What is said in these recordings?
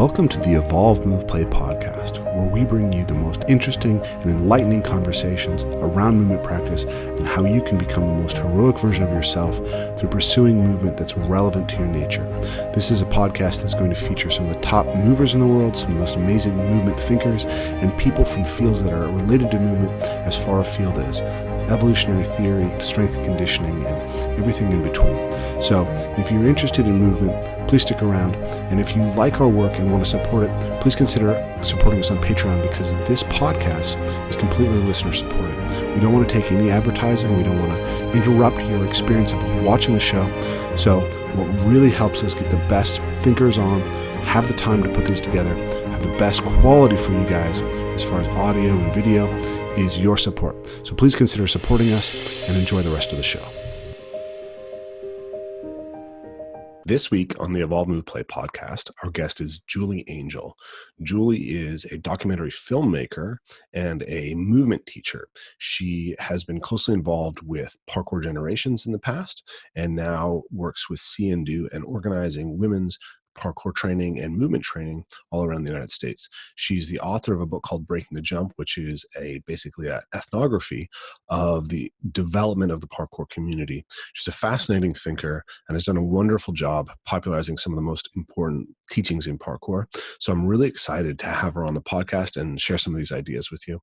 Welcome to the Evolve, Move, Play podcast, where we bring you the most interesting and enlightening conversations around movement practice and how you can become the most heroic version of yourself through pursuing movement that's relevant to your nature. This is a podcast that's going to feature some of the top movers in the world, some of the most amazing movement thinkers, and people from fields that are related to movement as far afield as evolutionary theory, strength and conditioning, and everything in between. So if you're interested in movement, please stick around. And if you like our work and want to support it, please consider supporting us on Patreon, because this podcast is completely listener supported. We don't want to take any advertising. We don't want to interrupt your experience of watching the show. So what really helps us get the best thinkers on, have the time to put these together, have the best quality for you guys as far as audio and video is your support. So please consider supporting us and enjoy the rest of the show. This week on the Evolve, Move, Play podcast, our guest is Julie Angel. Julie is a documentary filmmaker and a movement teacher. She has been closely involved with Parkour Generations in the past and now works with See and Do and organizing women's parkour training and movement training all around the United States. She's the author of a book called Breaking the Jump, which is basically an ethnography of the development of the parkour community. She's a fascinating thinker and has done a wonderful job popularizing some of the most important teachings in parkour. So I'm really excited to have her on the podcast and share some of these ideas with you.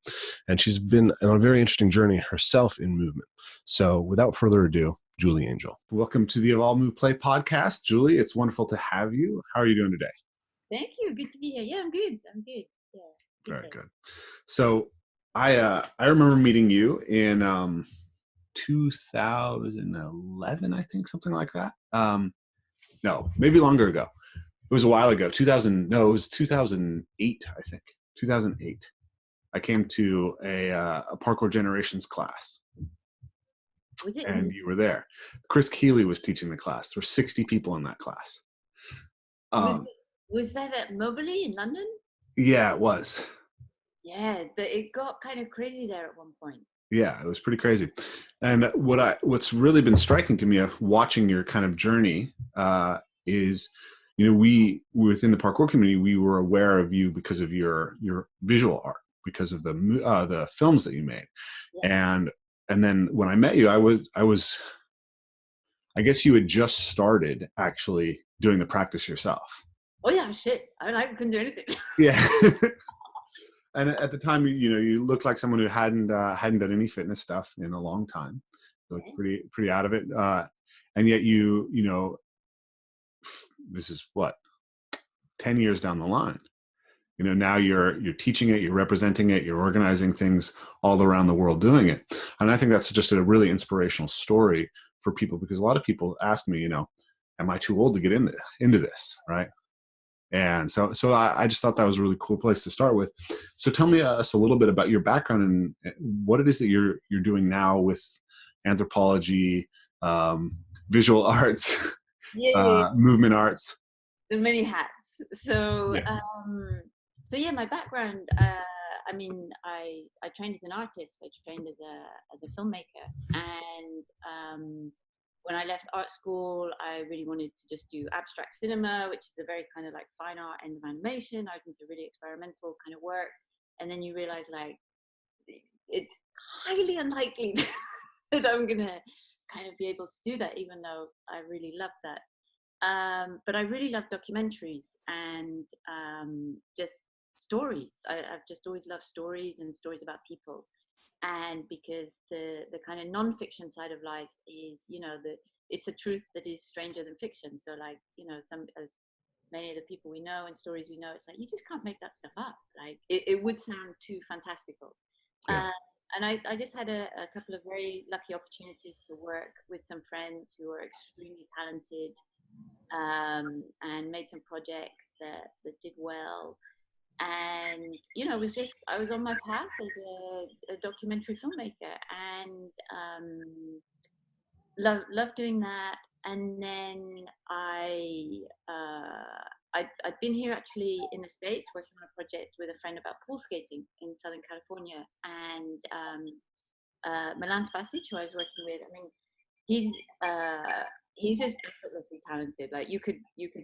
And she's been on a very interesting journey herself in movement. So without further ado, Julie Angel. Welcome to the Evolve, Move, Play podcast. Julie, it's wonderful to have you. How are you doing today? Thank you. Good to be here. Yeah, I'm good. Yeah. Very good. So I remember meeting you in 2011, I think, something like that. No, maybe longer ago. It was a while ago. It was 2008, I think. 2008. I came to a Parkour Generations class. Was it? And you were there. Chris Kelley was teaching the class. There were 60 people in that class. Was that at Mobley in London? Yeah, it was. Yeah, but it got kind of crazy there at one point. Yeah, it was pretty crazy. And what's really been striking to me of watching your kind of journey is, we within the parkour community, we were aware of you because of your visual art, because of the films that you made. Yeah. And then when I met you, I guess you had just started actually doing the practice yourself. Oh yeah, shit. I couldn't do anything. Yeah. And at the time, you looked like someone who hadn't done any fitness stuff in a long time. You looked pretty out of it. And yet this is what, 10 years down the line. Now you're teaching it, you're representing it, you're organizing things all around the world doing it. And I think that's just a really inspirational story for people, because a lot of people ask me, am I too old to get into this, right? And so I just thought that was a really cool place to start with. So tell me us a little bit about your background and what it is that you're doing now with anthropology, visual arts, movement arts. The many hats. So yeah. My background. I trained as an artist. I trained as a filmmaker, and when I left art school, I really wanted to just do abstract cinema, which is a very kind of like fine art end of animation. I was into really experimental kind of work, and then you realize like it's highly unlikely that I'm gonna kind of be able to do that, even though I really love that. But I really love documentaries and just stories. I've just always loved stories and stories about people. And because the kind of non-fiction side of life is, it's a truth that is stranger than fiction. So like, as many of the people we know and stories we know, it's like, you just can't make that stuff up. Like it would sound too fantastical. Yeah. And I just had a couple of very lucky opportunities to work with some friends who are extremely talented, and made some projects that did well. And I was on my path as a documentary filmmaker, and loved doing that. And then I'd been here actually in the States working on a project with a friend about pool skating in Southern California, and Milan Spasic, who I was working with. I mean, he's just effortlessly talented. Like you could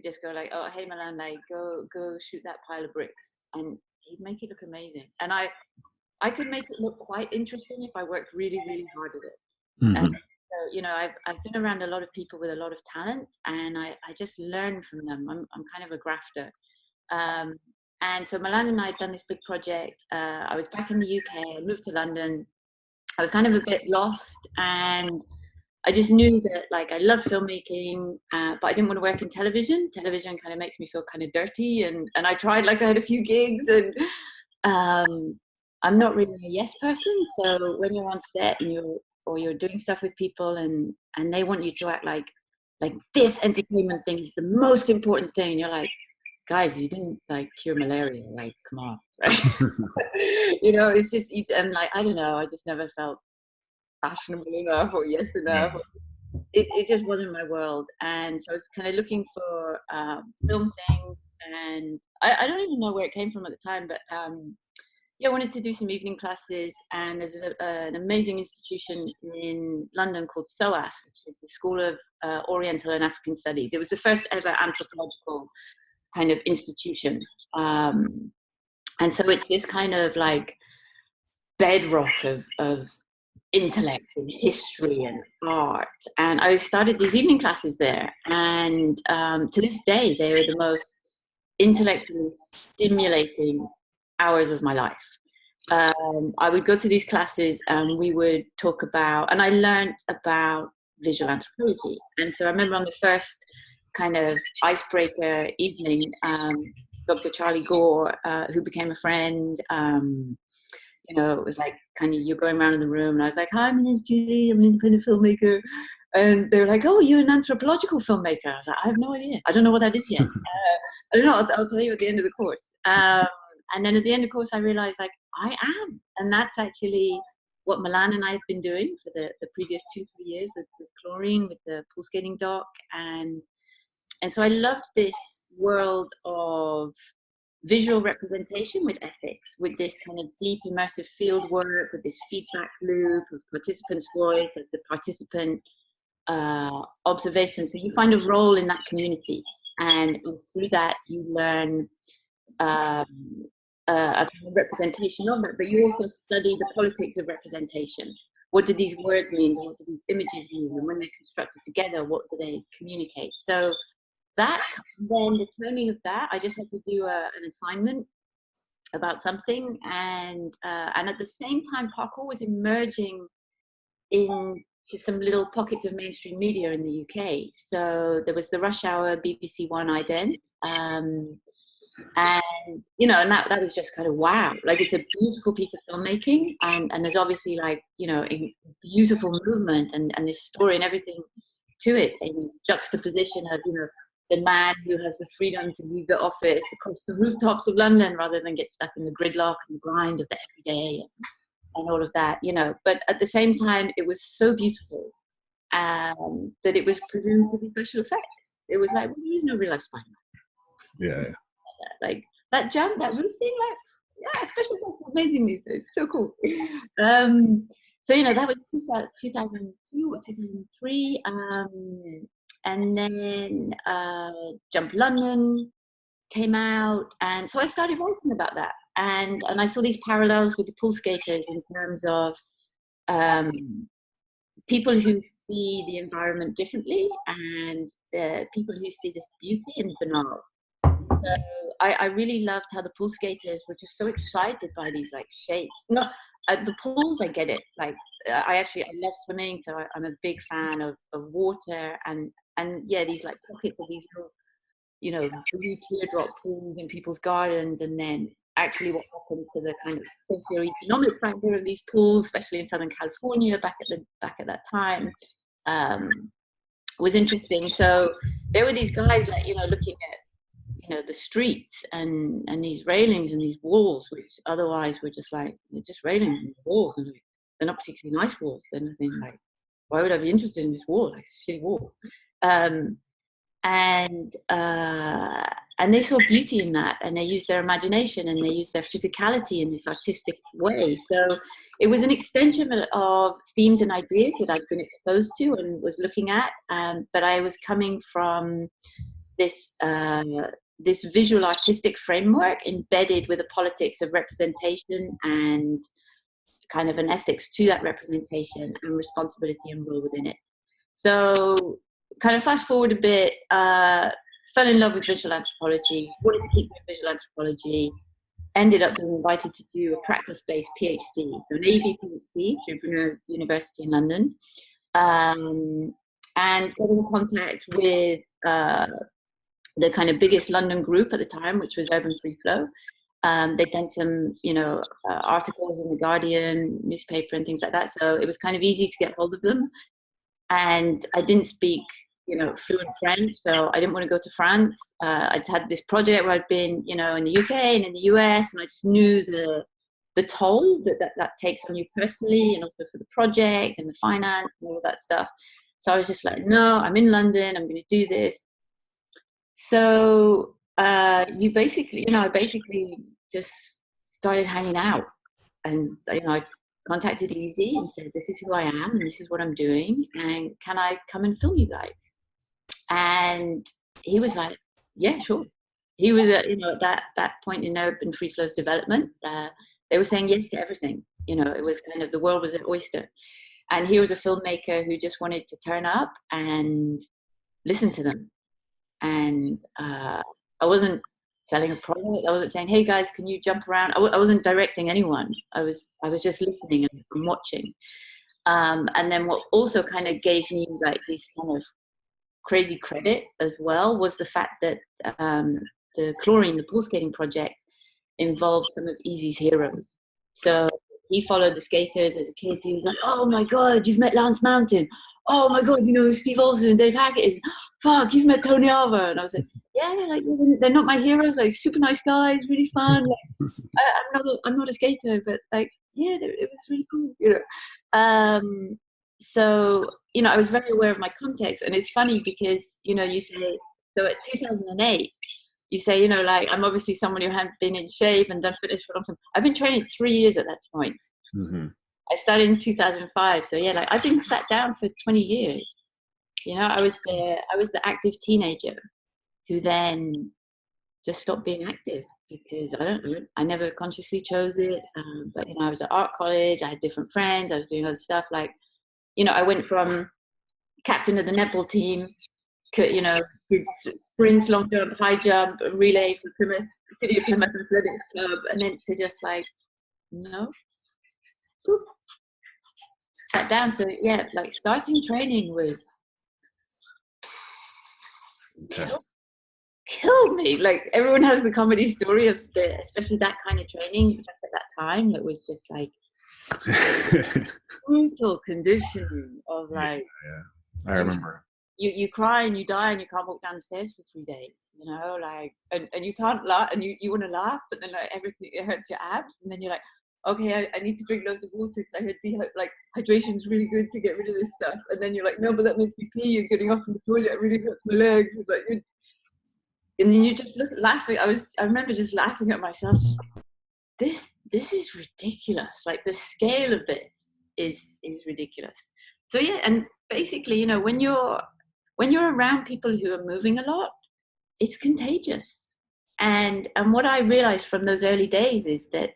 just go like, oh, hey Milan, like go shoot that pile of bricks, and he'd make it look amazing. And I could make it look quite interesting if I worked really, really hard at it. Mm-hmm. So, you know, I've been around a lot of people with a lot of talent, and I just learn from them. I'm kind of a grafter. And so Milan and I had done this big project. I was back in the UK, I moved to London. I was kind of a bit lost, and I just knew that like I love filmmaking, but I didn't want to work in television. Television kind of makes me feel kind of dirty, and I tried, like I had a few gigs, and I'm not really a yes person. So when you're on set and you're doing stuff with people, and they want you to act like this entertainment thing is the most important thing, and you're like, guys, you didn't like cure malaria, like come on, right? You know, it's just I'm like, I don't know, I just never felt fashionable enough or yes enough. It just wasn't my world. And so I was kind of looking for film things, and I don't even know where it came from at the time, but yeah, I wanted to do some evening classes, and there's an amazing institution in London called SOAS, which is the School of Oriental and African Studies. It was the first ever anthropological kind of institution. And so it's this kind of like bedrock of intellect and history and art. And I started these evening classes there, and to this day, they are the most intellectually stimulating hours of my life. I would go to these classes and we would talk about, and I learned about visual anthropology. And so I remember on the first kind of icebreaker evening, Dr. Charlie Gore, who became a friend, you know, it was like kind of you're going around in the room, and I was like, hi, my name's Julie, I'm an independent filmmaker. And they're like, oh, you're an anthropological filmmaker. I was like, I have no idea. I don't know what that is yet. I don't know. I'll tell you at the end of the course. And then at the end of the course, I realized like I am. And that's actually what Milan and I have been doing for the previous 2-3 years with Chlorine, with the pool skating doc. And so I loved this world of visual representation with ethics, with this kind of deep immersive field work, with this feedback loop of participants' voice, of the participant observation. So you find a role in that community, and through that you learn a kind of representation of that, but you also study the politics of representation. What do these words mean? What do these images mean? And when they're constructed together, what do they communicate? So that, then the timing of that, I just had to do an assignment about something, and at the same time, parkour was emerging into some little pockets of mainstream media in the UK. So there was the Rush Hour BBC One ident, and you know, and that was just kind of wow, like it's a beautiful piece of filmmaking, and there's obviously like, you know, a beautiful movement and this story and everything to it, and this juxtaposition of, you know, the man who has the freedom to leave the office across the rooftops of London rather than get stuck in the gridlock and the grind of the everyday and all of that, you know. But at the same time, it was so beautiful that it was presumed to be special effects. It was like, well, there is no real life Spider-Man. Yeah. Like that jump, that roof thing, like, yeah, special effects is amazing these days. So cool. So, you know, that was 2002 or 2003. And then Jump London came out, and so I started writing about that, and I saw these parallels with the pool skaters in terms of people who see the environment differently, and the people who see this beauty in banal. So I really loved how the pool skaters were just so excited by these like shapes. Not the pools, I get it. Like I love swimming, so I'm a big fan of water, and yeah, these like pockets of these little, you know, blue teardrop pools in people's gardens, and then actually what happened to the kind of socioeconomic factor of these pools, especially in Southern California back at that time, was interesting. So there were these guys like, you know, looking at, you know, the streets and these railings and these walls, which otherwise were just like, they're just railings and walls, and they're not particularly nice walls. They're nothing like, why would I be interested in this wall? Like, it's a shitty wall. and they saw beauty in that, and they used their imagination and they used their physicality in this artistic way. So it was an extension of themes and ideas that I'd been exposed to and was looking at, but I was coming from this this visual artistic framework embedded with a politics of representation and kind of an ethics to that representation and responsibility and role within it. So kind of fast forward a bit, fell in love with visual anthropology, wanted to keep doing visual anthropology, ended up being invited to do a practice-based PhD, so an AV PhD through Brunel University in London, and got in contact with the kind of biggest London group at the time, which was Urban Free Flow. They'd done some, articles in the Guardian newspaper and things like that, so it was kind of easy to get hold of them. And I didn't speak, fluent French, so I didn't want to go to France. I'd had this project where I'd been, in the UK and in the US, and I just knew the toll that takes on you personally, and also for the project and the finance and all of that stuff. So I was just like, no, I'm in London, I'm going to do this. So I basically just started hanging out, and I contacted Easy and said, this is who I am and this is what I'm doing, and can I come and film you guys? And he was like, yeah, sure. He was at that point in Urban Free Flow's development, they were saying yes to everything. It was kind of, the world was an oyster, and he was a filmmaker who just wanted to turn up and listen to them. And I wasn't selling a product. I wasn't saying, hey guys, can you jump around? I wasn't directing anyone. I was just listening and watching. And then what also kind of gave me like this kind of crazy credit as well was the fact that the Chlorine, the pool skating project, involved some of Easy's heroes. So he followed the skaters as a kid. He was like, oh my God, you've met Lance Mountain. Oh my God, Steve Olsen and Dave Hackett is, fuck, you've met Tony Alva. And I was like, yeah, like they're not my heroes, like super nice guys, really fun. Like, I'm not a skater, but like, yeah, it was really cool, So, I was very aware of my context, and it's funny because, you say, so at 2008, you say, like, I'm obviously someone who hadn't been in shape and done fitness for a long time. I've been training 3 years at that point. Mm-hmm. I started in 2005. So yeah, like I've been sat down for 20 years. I was the active teenager who then just stopped being active because I never consciously chose it. But I was at art college. I had different friends. I was doing other stuff. Like, I went from captain of the netball team, did sprints, long jump, high jump, relay for Plymouth, City of Plymouth Athletics Club, and then to just like, no, poof, sat down. So yeah, like starting training was killed me. Like everyone has the comedy story of especially that kind of training at that time, that was just like brutal conditioning of like, I remember. You cry and you die and you can't walk down the stairs for 3 days, like, and you can't laugh, and you want to laugh, but then like everything, it hurts your abs, and then you're like, okay, I need to drink loads of water because I heard hydration is really good to get rid of this stuff, and then you're like, no, but that makes me pee, you're getting off from the toilet, it really hurts my legs, and then you just laughing. I remember just laughing at myself. This is ridiculous. Like the scale of this is ridiculous. So yeah, and basically, when you're around people who are moving a lot, it's contagious. And what I realized from those early days is that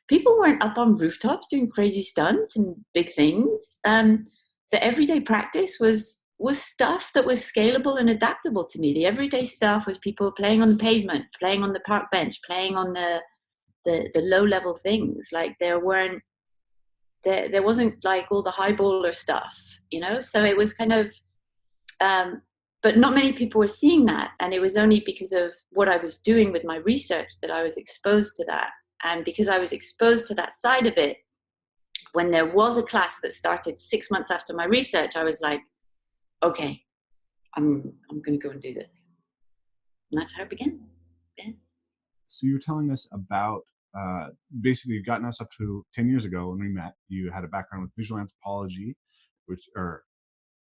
people weren't up on rooftops doing crazy stunts and big things. The everyday practice was stuff that was scalable and adaptable to me. The everyday stuff was people playing on the pavement, playing on the park bench, playing on the low level things. Like there wasn't like all the highballer stuff, so it was kind of but not many people were seeing that, and it was only because of what I was doing with my research that I was exposed to that. And because I was exposed to that side of it, when there was a class that started 6 months after my research, I was like, okay, I'm going to go and do this. And that's how it began. Yeah. So you were telling us about, basically you've gotten us up to 10 years ago when we met. You had a background with visual anthropology, or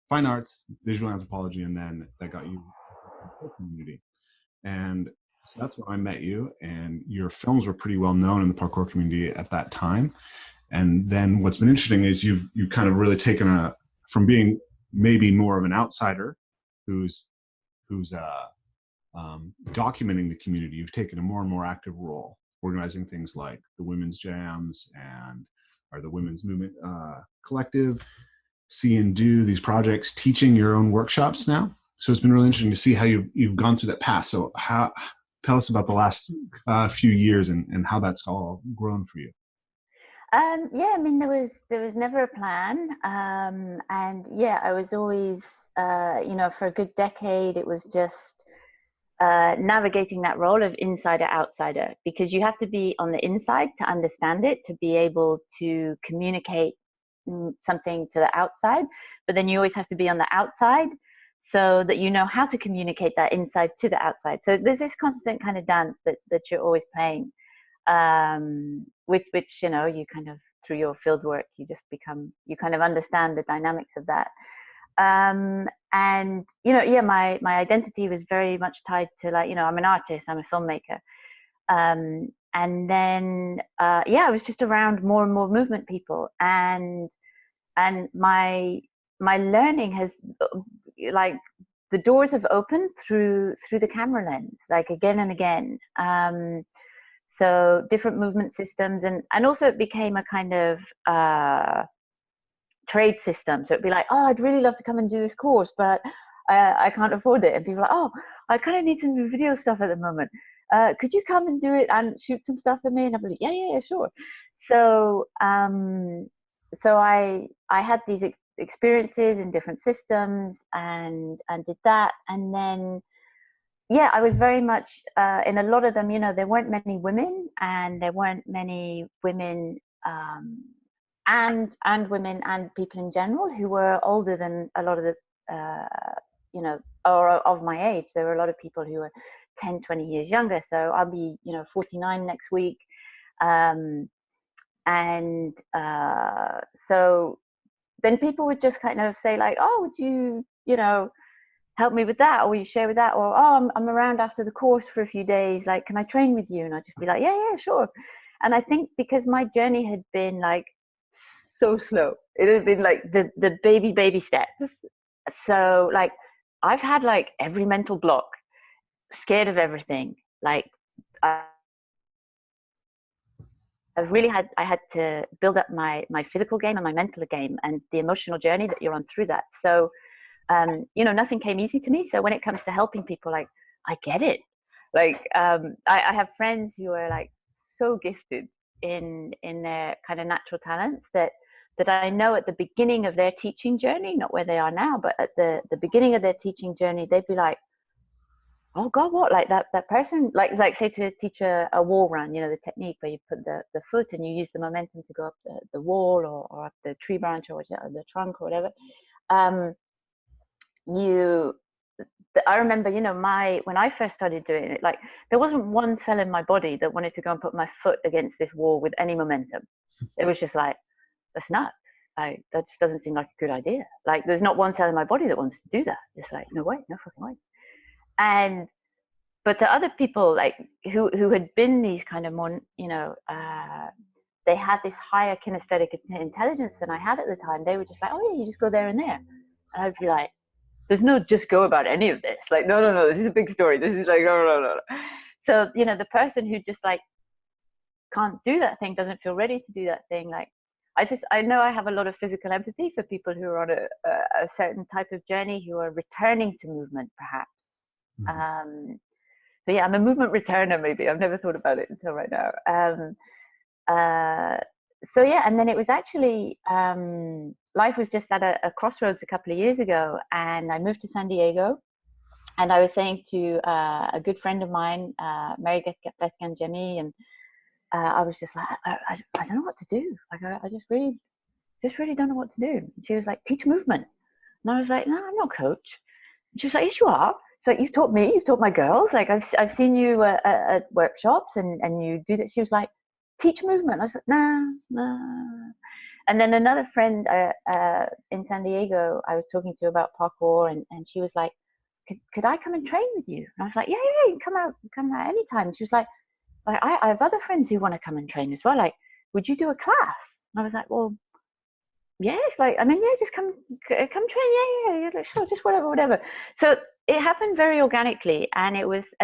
fine arts, visual anthropology, and then that got you in the community. And so that's when I met you, and your films were pretty well known in the parkour community at that time. And then what's been interesting is you've kind of really taken from being maybe more of an outsider who's documenting the community. You've taken a more and more active role, organizing things like the women's jams or the women's movement collective, see and do these projects, teaching your own workshops now. So it's been really interesting to see how you've gone through that path. So tell us about the last few years and how that's all grown for you. Yeah, I mean, there was never a plan, and yeah, I was always, for a good decade, it was just navigating that role of insider outsider, because you have to be on the inside to understand it, to be able to communicate something to the outside, but then you always have to be on the outside so that you know how to communicate that inside to the outside. So there's this constant kind of dance that you're always playing, which you kind of, through your field work, you kind of understand the dynamics of that. And my identity was very much tied to, like, I'm an artist, I'm a filmmaker, and then I was just around more and more movement people, and my learning has, like, the doors have opened through the camera lens, like, again and again. So different movement systems, and also it became a kind of trade system. So it'd be like, oh, I'd really love to come and do this course, but I can't afford it. And people are like, oh, I kind of need some video stuff at the moment. Could you come and do it and shoot some stuff for me? And I'd be like, yeah, sure. So I had these experiences in different systems and did that. And then, yeah, I was very much in a lot of them, there weren't many women, and there weren't many women and women and people in general who were older than a lot of the, or of my age. There were a lot of people who were 10, 20 years younger. So I'll be, 49 next week. So then people would just kind of say, like, oh, would you, help me with that, or will you share with that, or oh, I'm around after the course for a few days, like, can I train with you? And I'd just be like, yeah, sure. And I think because my journey had been, like, so slow, it had been like the baby steps. So, like, I've had, like, every mental block, scared of everything, like, I had to build up my physical game and my mental game and the emotional journey that you're on through that. So nothing came easy to me. So when it comes to helping people, like, I get it. Like, I have friends who are, like, so gifted in their kind of natural talents that I know at the beginning of their teaching journey, not where they are now, but at the beginning of their teaching journey, they'd be like, oh God, what? Like that person, like say to teach a wall run, the technique where you put the foot and you use the momentum to go up the wall or up the tree branch or the trunk or whatever. I remember, when I first started doing it, like, there wasn't one cell in my body that wanted to go and put my foot against this wall with any momentum. It was just like, that's nuts. Like, that just doesn't seem like a good idea. Like, there's not one cell in my body that wants to do that. It's like, no way, no fucking way. But to other people, like, who had been these kind of more, they had this higher kinesthetic intelligence than I had at the time. They were just like, oh yeah, you just go there and there. And I'd be like, there's no just go about any of this. Like, no, this is a big story. This is like, no. So, the person who just, like, can't do that thing, doesn't feel ready to do that thing. Like, I know I have a lot of physical empathy for people who are on a certain type of journey, who are returning to movement, perhaps. Mm-hmm. So yeah, I'm a movement returner, maybe. I've never thought about it until right now. So yeah, and then it was actually, life was just at a crossroads a couple of years ago, and I moved to San Diego, and I was saying to a good friend of mine, Mary Beth Ganjemi, and I was just like, I don't know what to do. Like, I just really don't know what to do. And she was like, teach movement. And I was like, no, I'm not a coach. And she was like, yes, you are. So you've taught my girls. Like, I've seen you at workshops and you do that. She was like, teach movement. I was like, nah. And then another friend in San Diego, I was talking to about parkour, and she was like, could I come and train with you? And I was like, yeah, you can come out anytime. She was like I have other friends who want to come and train as well. Like, would you do a class? And I was like, well, yes, like, I mean, yeah, just come train. Yeah, like, sure, just whatever. So it happened very organically. And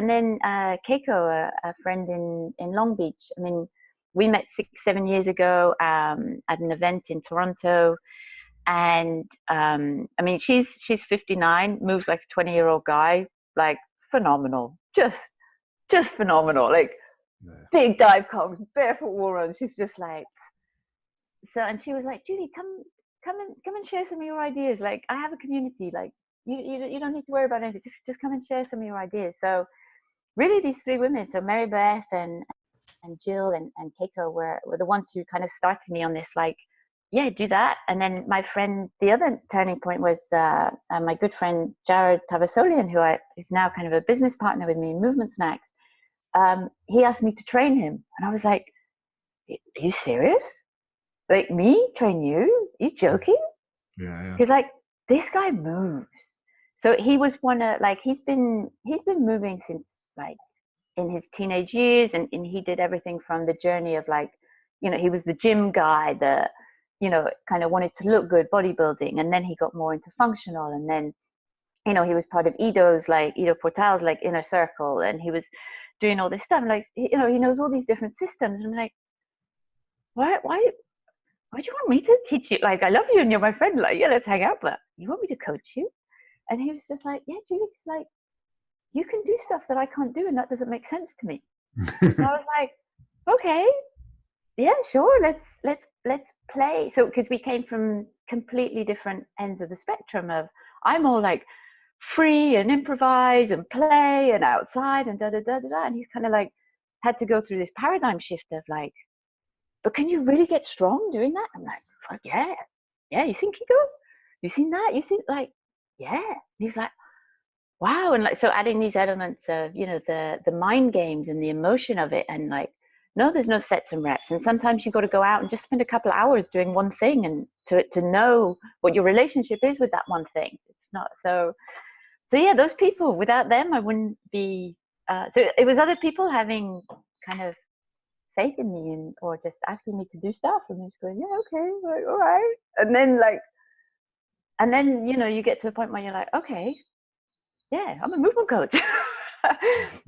then Keiko, a friend in Long Beach, I mean, we met 6-7 years ago at an event in Toronto. And I mean, she's 59, moves like a 20-year-old guy, like phenomenal, just phenomenal, like big dive cogs, barefoot wall runs. She's just like, so, and she was like, Julie, come and share some of your ideas. Like, I have a community. Like, you don't need to worry about anything. Just come and share some of your ideas. So, really, these three women, so Mary Beth and Jill and Keiko were the ones who kind of started me on this, like, yeah, do that. And then my friend, the other turning point was my good friend Jared Tavasolian, who's now kind of a business partner with me in Movement Snacks. He asked me to train him, and I was like, "Are you serious? Like, me train you? Are you joking?" Yeah. He's like, "This guy moves." So he was he's been moving since like in his teenage years, and he did everything from the journey of like, he was the gym guy, kind of wanted to look good, bodybuilding, and then he got more into functional, and then he was part of Ido Portal's like inner circle, and he was doing all this stuff, and like he knows all these different systems, and I'm like, why do you want me to teach you? Like, I love you and you're my friend, like, yeah, let's hang out, but you want me to coach you? And he was just like, yeah, Julie, it's like, you can do stuff that I can't do, and that doesn't make sense to me. And I was like, okay, yeah, sure, let's play. So because we came from completely different ends of the spectrum of, I'm all like free and improvise and play and outside and and he's kind of like had to go through this paradigm shift of like, but can you really get strong doing that? I'm like, fuck yeah, you seen Kiko? You seen that? You seen, like, yeah. And he's like, wow. And like, so adding these elements of, the mind games and the emotion of it, and like, no, there's no sets and reps. And sometimes you got to go out and just spend a couple of hours doing one thing, and to know what your relationship is with that one thing. It's not so yeah, those people, without them, I wouldn't be, so it was other people having kind of faith in me or just asking me to do stuff, and just going, yeah, okay, like, all right. And then you get to a point where you're like, okay, yeah, I'm a movement coach.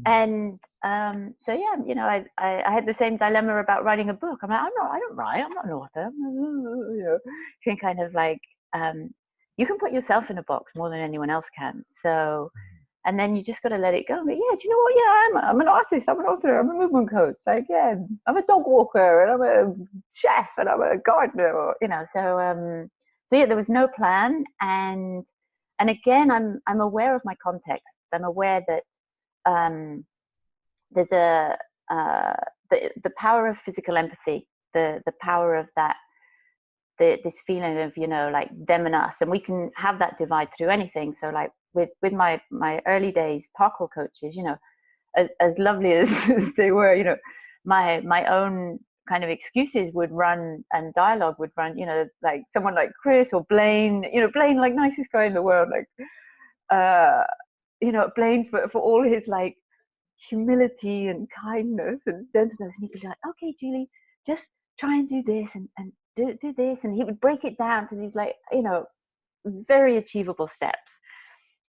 And so yeah, I had the same dilemma about writing a book. I'm like, I don't write, I'm not an author. You can kind of like, you can put yourself in a box more than anyone else can. So, and then you just got to let it go. But yeah, do you know what? Yeah, I'm an artist, I'm an author, I'm a movement coach. Like, yeah, I'm a dog walker, and I'm a chef, and I'm a gardener, so yeah, there was no plan. And again, I'm aware of my context. I'm aware that there's the power of physical empathy, the power of that, this feeling of, like them and us, and we can have that divide through anything. So like with my early days parkour coaches, as lovely as they were, my own kind of excuses would run, and dialogue would run, like someone like Chris or Blaine, Blaine, like nicest guy in the world, like Blaine for all his like humility and kindness and gentleness, and he'd be like, okay, Julie, just try and do this and do this, and he would break it down to these like, very achievable steps.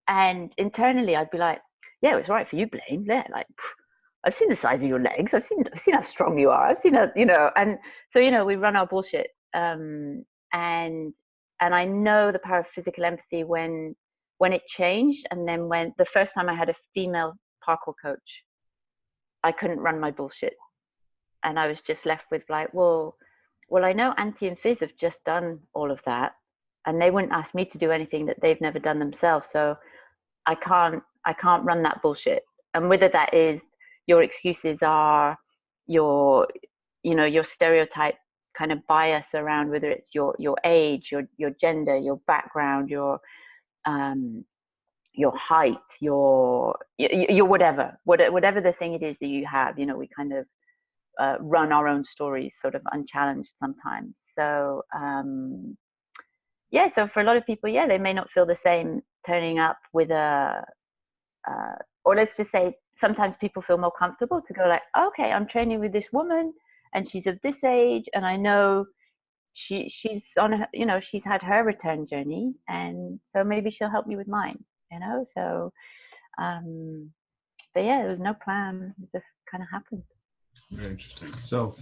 And internally I'd be like, yeah, it was right for you, Blaine. Yeah, like, I've seen the size of your legs, I've seen how strong you are, I've seen how, and so we run our bullshit, and I know the power of physical empathy when it changed. And then when the first time I had a female parkour coach, I couldn't run my bullshit, and I was just left with like, well, I know Anti and Fizz have just done all of that, and they wouldn't ask me to do anything that they've never done themselves. So I can't run that bullshit. And whether that is your excuses are your stereotype kind of bias around whether it's your age, your gender, your background, your height, your whatever the thing it is that you have, we kind of run our own stories sort of unchallenged sometimes. So so for a lot of people, yeah, they may not feel the same turning up with a or let's just say sometimes people feel more comfortable to go like, okay, I'm training with this woman and she's of this age, and I know she's on her, she's had her return journey, and so maybe she'll help me with mine, so but yeah, there was no plan, it just kind of happened. Very interesting. So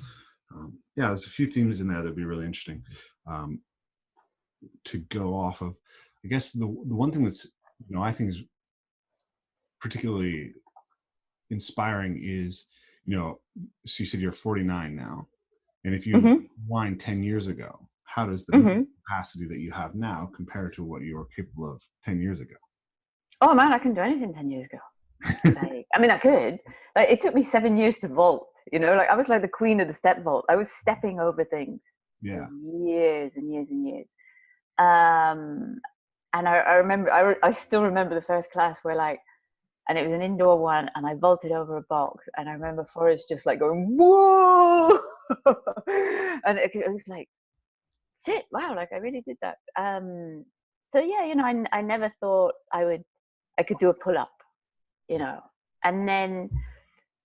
yeah, there's a few themes in there that'd be really interesting to go off of. I guess the one thing that's I think is particularly inspiring is so you said you're 49 now, and if you rewind 10 years ago, how does the capacity that you have now compare to what you were capable of 10 years ago? Oh man, I couldn't do anything 10 years ago. I mean, I could. Like, it took me 7 years to vault. Like I was like the queen of the step vault. I was stepping over things for years and years and years. And I remember, I still remember the first class where and it was an indoor one, and I vaulted over a box, and I remember Forrest just like going, whoa! And it was like, shit, wow, like I really did that. So yeah, I never thought I could do a pull-up, and then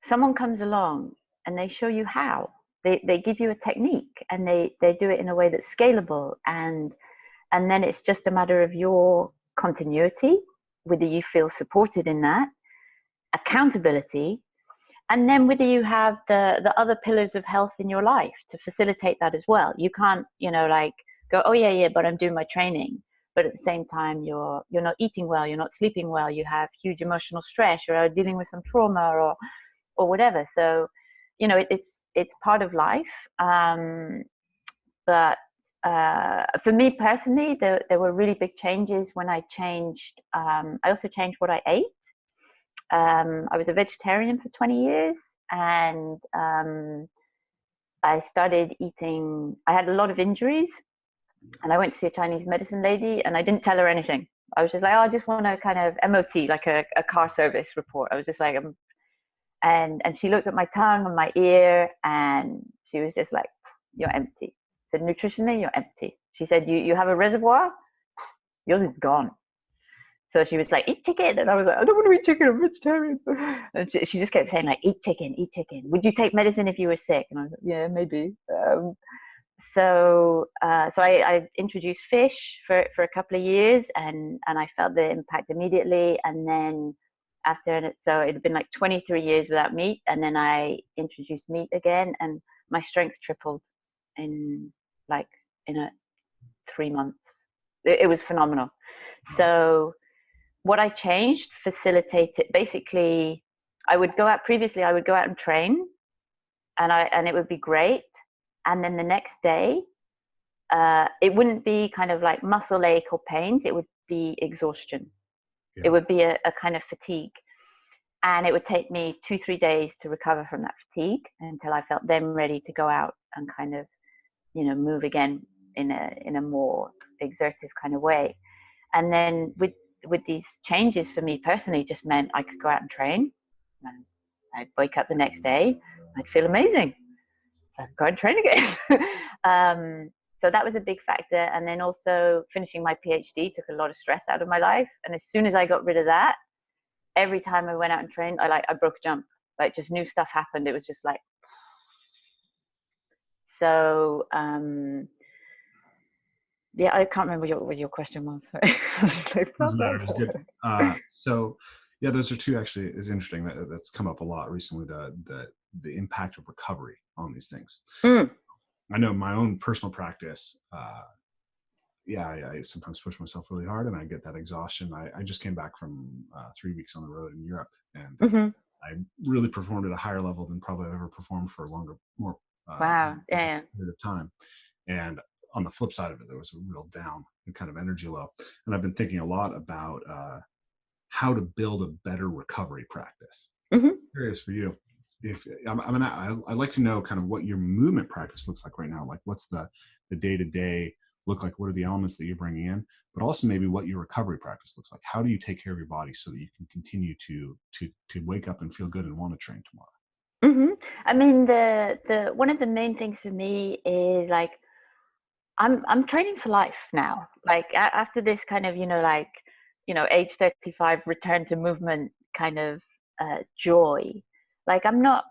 someone comes along and they show you how. They give you a technique, and they do it in a way that's scalable, and then it's just a matter of your continuity, whether you feel supported in that, accountability, and then whether you have the other pillars of health in your life to facilitate that as well. You can't, go, oh yeah, but I'm doing my training, but at the same time you're not eating well, you're not sleeping well, you have huge emotional stress, or are dealing with some trauma or whatever. So, it's part of life. But for me personally, there were really big changes when I changed. I also changed what I ate. I was a vegetarian for 20 years, and I started eating. I had a lot of injuries, and I went to see a Chinese medicine lady, and I didn't tell her anything. I was just like, oh, I just want a kind of MOT, like a car service report. I was just like, and she looked at my tongue and my ear, and she was just like, you're empty. I said, nutritionally, you're empty. She said, you have a reservoir, yours is gone. So she was like, eat chicken. And I was like, I don't want to eat chicken, I'm vegetarian. And she just kept saying like, eat chicken, eat chicken. Would you take medicine if you were sick? And I was like, yeah, maybe. So I introduced fish for a couple of years, and I felt the impact immediately. And then so it had been like 23 years without meat. And then I introduced meat again, and my strength tripled in 3 months. It was phenomenal. So what I changed facilitated, basically, previously I would go out and train, and it would be great. And then the next day, it wouldn't be kind of like muscle ache or pains, it would be exhaustion. Yeah. It would be a kind of fatigue. And it would take me 2-3 days to recover from that fatigue until I felt then ready to go out and kind of, move again in a more exertive kind of way. And then with these changes for me personally, just meant I could go out and train. And I'd wake up the next day, I'd feel amazing. I'd go and train again. So that was a big factor. And then also finishing my PhD took a lot of stress out of my life. And as soon as I got rid of that, every time I went out and trained, I broke a jump. Like, just new stuff happened. It was just like, so yeah, I can't remember what your question was. Doesn't matter. It's good. So yeah, those are two actually is interesting. That's come up a lot recently. The impact of recovery on these things. I know my own personal practice. I sometimes push myself really hard, and I get that exhaustion. I just came back from 3 weeks on the road in Europe, and I really performed at a higher level than probably I've ever performed for a more period of time. And on the flip side of it, there was a real down and kind of energy low. And I've been thinking a lot about how to build a better recovery practice. I'm curious for you. I'd like to know kind of what your movement practice looks like right now. Like, what's the day-to-day look like? What are the elements that you're bringing in? But also maybe what your recovery practice looks like. How do you take care of your body so that you can continue to wake up and feel good and want to train tomorrow? I mean, the one of the main things for me is like, I'm training for life now. Like, after this kind of, age 35 return to movement kind of joy. Like I'm not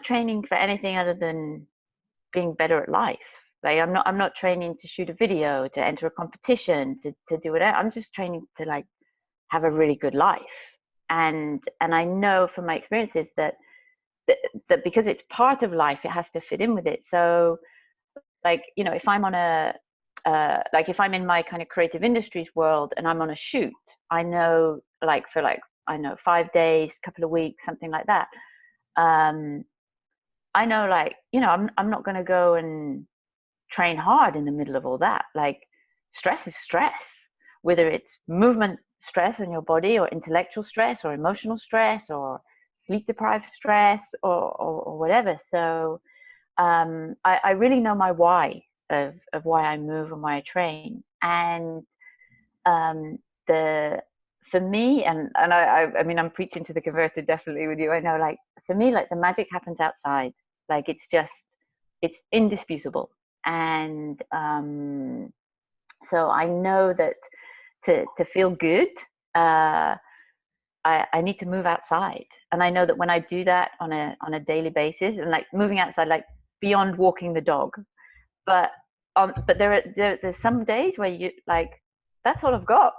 training for anything other than being better at life. Like I'm not training to shoot a video, to enter a competition, to do whatever. I'm just training to like have a really good life. And I know from my experiences that because it's part of life, it has to fit in with it. So like, you know, if I'm on a like if I'm in my kind of creative industries world and I'm on a shoot, I know like for like, I know 5 days, couple of weeks, something like that. I know like, you know, I'm not going to go and train hard in the middle of all that. Like stress is stress, whether it's movement stress on your body or intellectual stress or emotional stress or sleep deprived stress or whatever. So I really know my why of why I move and why I train. And for me, and I mean, I'm preaching to the converted definitely with you. I know, like for me, like the magic happens outside. Like it's indisputable. And so I know that to feel good, I need to move outside. And I know that when I do that on a daily basis, and like moving outside, like beyond walking the dog, but there's some days where you like, that's all I've got,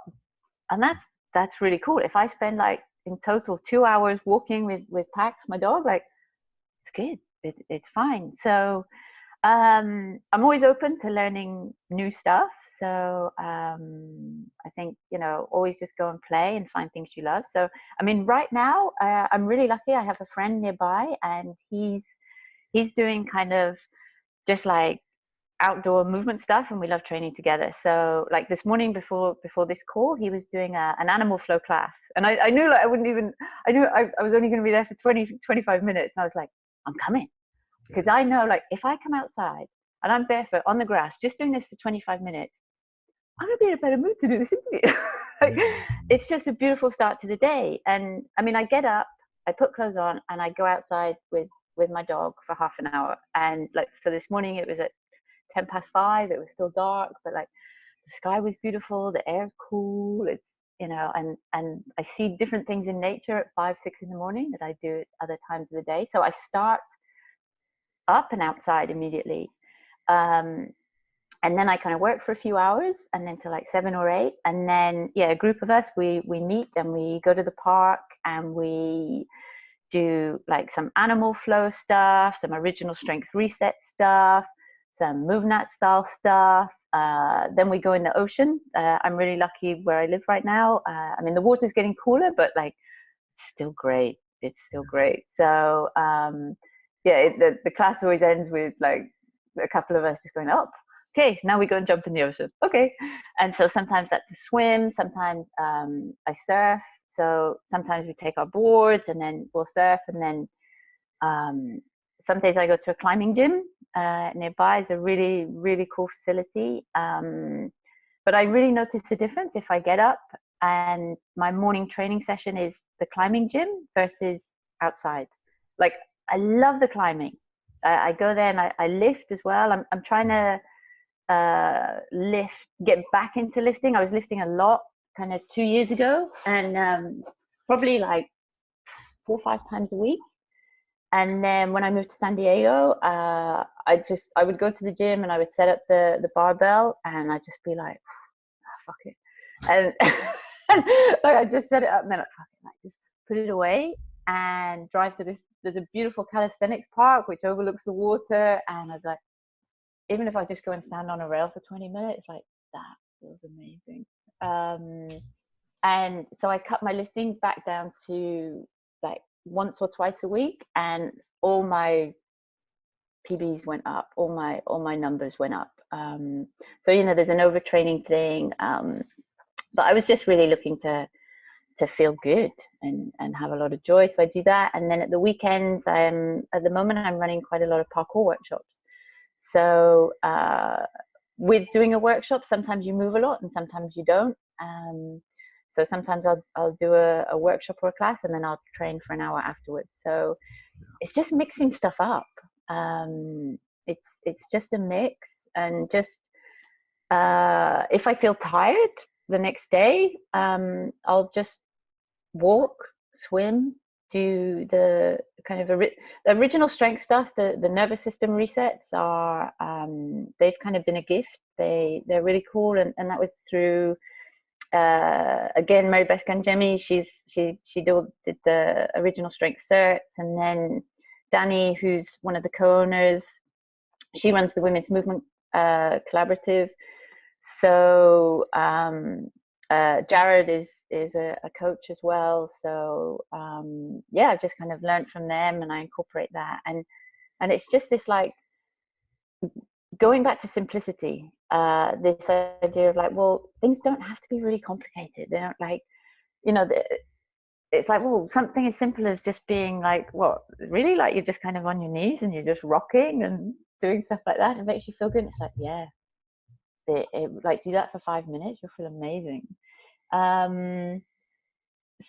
and that's really cool. If I spend like in total 2 hours walking with Pax, my dog, like it's good. It's fine. So I'm always open to learning new stuff. So I think, you know, always just go and play and find things you love. So I mean, right now I'm really lucky. I have a friend nearby, and he's doing kind of just like outdoor movement stuff, and we love training together. So like this morning before this call, he was doing an animal flow class, and I knew like I knew I was only going to be there for 25 minutes, and I was like, I'm coming, because I know like if I come outside and I'm barefoot on the grass just doing this for 25 minutes, I'm gonna be in a better mood to do this interview. Like, it's just a beautiful start to the day. And I mean, I get up, I put clothes on, and I go outside with my dog for half an hour. And like for this morning, it was at 5:10. It was still dark, but like the sky was beautiful, the air's cool. It's, you know, and I see different things in nature at 5, 6 in the morning that I do at other times of the day. So I start up and outside immediately. And then I kind of work for a few hours, and then to like 7 or 8. And then, yeah, a group of us, we meet and we go to the park, and we do like some animal flow stuff, some original strength reset stuff, some MoveNat style stuff. Then we go in the ocean. I'm really lucky where I live right now. I mean, the water's getting cooler, but like still great. It's still great. So yeah, the class always ends with like a couple of us just going, oh, okay, now we go and jump in the ocean. Okay. And so sometimes that's a swim. Sometimes I surf. So sometimes we take our boards and then we'll surf. And then some days I go to a climbing gym nearby. It's a really, really cool facility. But I really notice the difference if I get up and my morning training session is the climbing gym versus outside. Like, I love the climbing. I go there and I lift as well. I'm trying to get back into lifting. I was lifting a lot kind of 2 years ago, and probably like 4 or 5 times a week. And then when I moved to San Diego, I would go to the gym and I would set up the barbell, and I'd just be like, oh, fuck it. And like I just set it up, and then fuck it, like just put it away and drive to this. There's a beautiful calisthenics park which overlooks the water, and I was like, even if I just go and stand on a rail for 20 minutes, like that feels amazing. And so I cut my lifting back down to like once or twice a week, and all my PBs went up, all my numbers went up. So, you know, there's an overtraining thing, but I was just really looking to feel good and have a lot of joy. So I do that. And then at the weekends, at the moment I'm running quite a lot of parkour workshops. So with doing a workshop, sometimes you move a lot and sometimes you don't. So sometimes I'll do a workshop or a class, and then I'll train for an hour afterwards. So it's just mixing stuff up. It's just a mix, and just if I feel tired the next day, I'll just walk swim, do the kind of the original strength stuff. The nervous system resets are they've kind of been a gift. They're really cool, and that was through again Mary Beth Ganjemi. She did the original strength certs, and then Danny, who's one of the co-owners, she runs the Women's Movement Collaborative. So Jared is a coach as well. So yeah, I've just kind of learned from them, and I incorporate that, and it's just this like going back to simplicity. This idea of like, well, things don't have to be really complicated. They don't, like, you know, it's like, well, something as simple as just being like, what, really, like you're just kind of on your knees and you're just rocking and doing stuff like that. It makes you feel good. And it's like, yeah, like do that for 5 minutes, you'll feel amazing.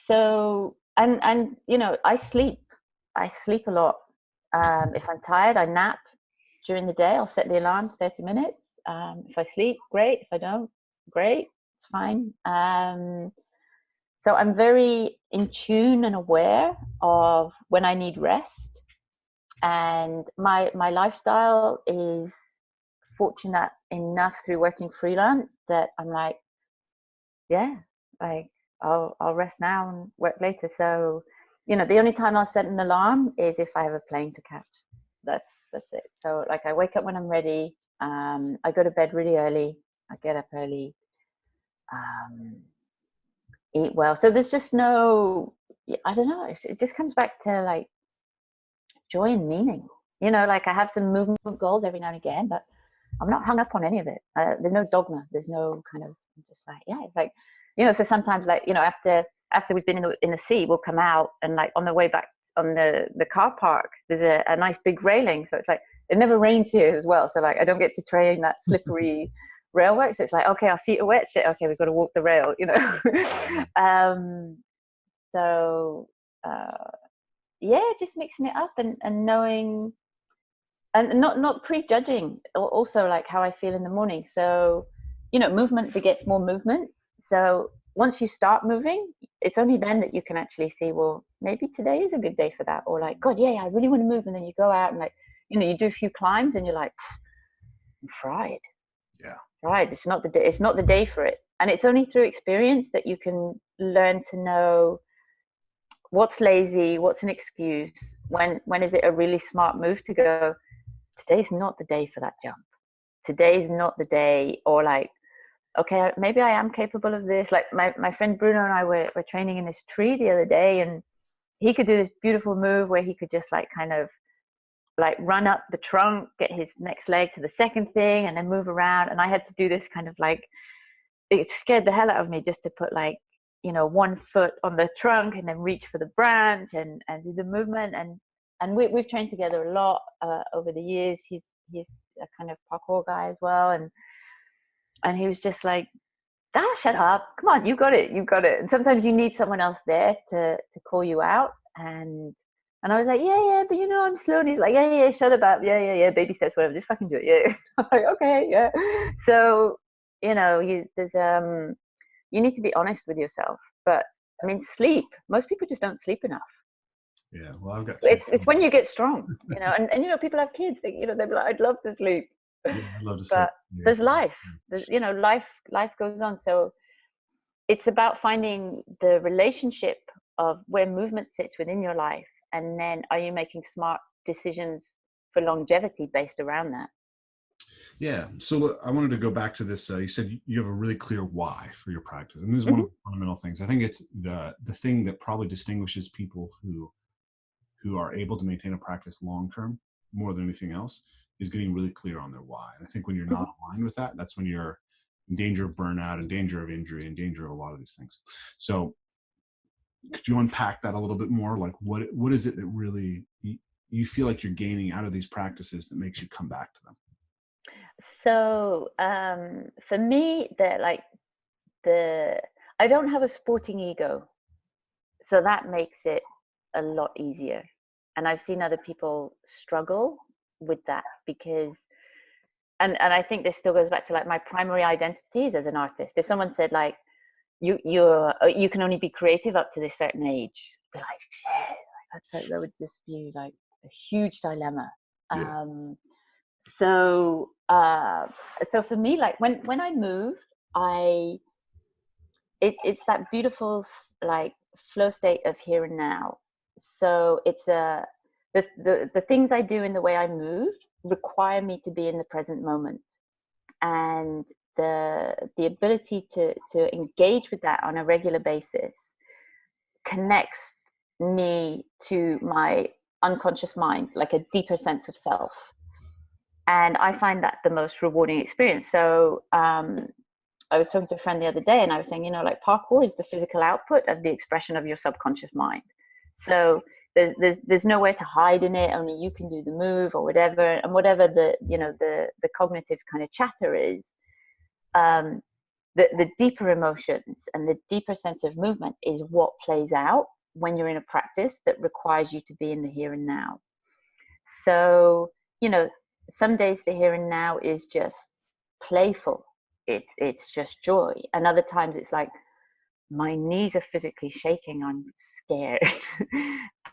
So and you know, I sleep a lot. If I'm tired, I nap during the day. I'll set the alarm 30 minutes. If I sleep, great. If I don't, great, it's fine. So I'm very in tune and aware of when I need rest, and my lifestyle is fortunate enough through working freelance that I'm like, yeah, like I'll rest now and work later. So, you know, the only time I'll set an alarm is if I have a plane to catch. That's it. So like I wake up when I'm ready. I go to bed really early. I get up early. Eat well. So there's just no, I don't know. It just comes back to like joy and meaning. You know, like I have some movement goals every now and again, but I'm not hung up on any of it. There's no dogma. There's no kind of, I'm just like, yeah, like, you know, so sometimes like, you know, after we've been in the sea, we'll come out and like on the way back on the car park, there's a nice big railing. So it's like, it never rains here as well. So like, I don't get to train that slippery rail work. So it's like, okay, our feet are wet. Shit, okay, we've got to walk the rail, you know. So yeah, just mixing it up and knowing, and not prejudging also like how I feel in the morning. So, you know, movement begets more movement. So once you start moving, it's only then that you can actually see, well, maybe today is a good day for that. Or like, God, yeah, I really want to move. And then you go out and like, you know, you do a few climbs and you're like, I'm fried. Yeah. Right. It's not the day. It's not the day for it. And it's only through experience that you can learn to know what's lazy, what's an excuse, when is it a really smart move to go, today's not the day for that jump. Today's not the day. Or like, okay, maybe I am capable of this. Like my friend Bruno and I were training in this tree the other day, and he could do this beautiful move where he could just like kind of like run up the trunk, get his next leg to the second thing, and then move around. And I had to do this kind of like, it scared the hell out of me just to put like, you know, 1 foot on the trunk and then reach for the branch and do the movement. And we've trained together a lot over the years. He's a kind of parkour guy as well. And he was just like, shut up. Come on, you got it. And sometimes you need someone else there to call you out. And I was like, yeah, but you know, I'm slow. And he's like, yeah, shut up. Yeah, baby steps, whatever. Just fucking do it. Yeah. I'm like, okay, yeah. So, you know, you need to be honest with yourself. But I mean, sleep. Most people just don't sleep enough. Yeah, well, I've got. It's when you get strong, you know, and you know, people have kids. You know, they're like, I'd love to sleep. Yeah, I'd love to sleep. But there's life. You know, life goes on. So it's about finding the relationship of where movement sits within your life, and then are you making smart decisions for longevity based around that? Yeah. So I wanted to go back to this. You said you have a really clear why for your practice. And this is one of the fundamental things. I think it's the thing that probably distinguishes people who are able to maintain a practice long-term more than anything else is getting really clear on their why. And I think when you're not aligned with that, that's when you're in danger of burnout, in danger of injury, in danger of a lot of these things. So could you unpack that a little bit more? Like what is it that really you feel like you're gaining out of these practices that makes you come back to them? So for me, I don't have a sporting ego, so that makes it a lot easier. And I've seen other people struggle with that because, and I think this still goes back to like my primary identities as an artist. If someone said like you can only be creative up to this certain age, be like, shit, that would just be like a huge dilemma. Yeah. So for me, like when I move, it's that beautiful like flow state of here and now. So it's the things I do in the way I move require me to be in the present moment, and the ability to engage with that on a regular basis connects me to my unconscious mind, like a deeper sense of self. And I find that the most rewarding experience. So I was talking to a friend the other day, and I was saying, like parkour is the physical output of the expression of your subconscious mind. So there's nowhere to hide in it. Only you can do the move or whatever, and whatever the cognitive kind of chatter is. The deeper emotions and the deeper sense of movement is what plays out when you're in a practice that requires you to be in the here and now. So, some days the here and now is just playful. It's just joy. And other times it's like, my knees are physically shaking, I'm scared.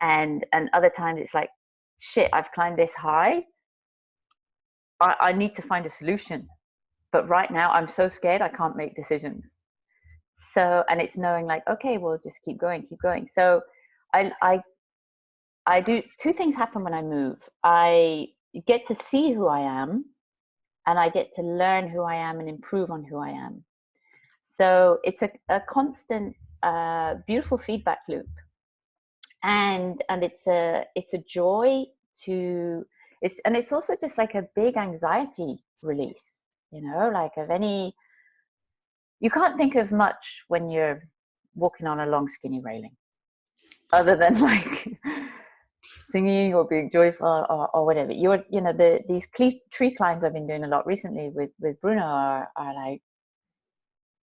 and other times it's like, shit, I've climbed this high. I need to find a solution. But right now I'm so scared I can't make decisions. So, and it's knowing like, okay, well, just keep going. So I do two things happen when I move. I get to see who I am, and I get to learn who I am and improve on who I am. So it's a constant, beautiful feedback loop, and it's a joy to it's also just like a big anxiety release. Like you can't think of much when you're walking on a long skinny railing, other than like singing or being joyful or whatever. These tree climbs I've been doing a lot recently with Bruno are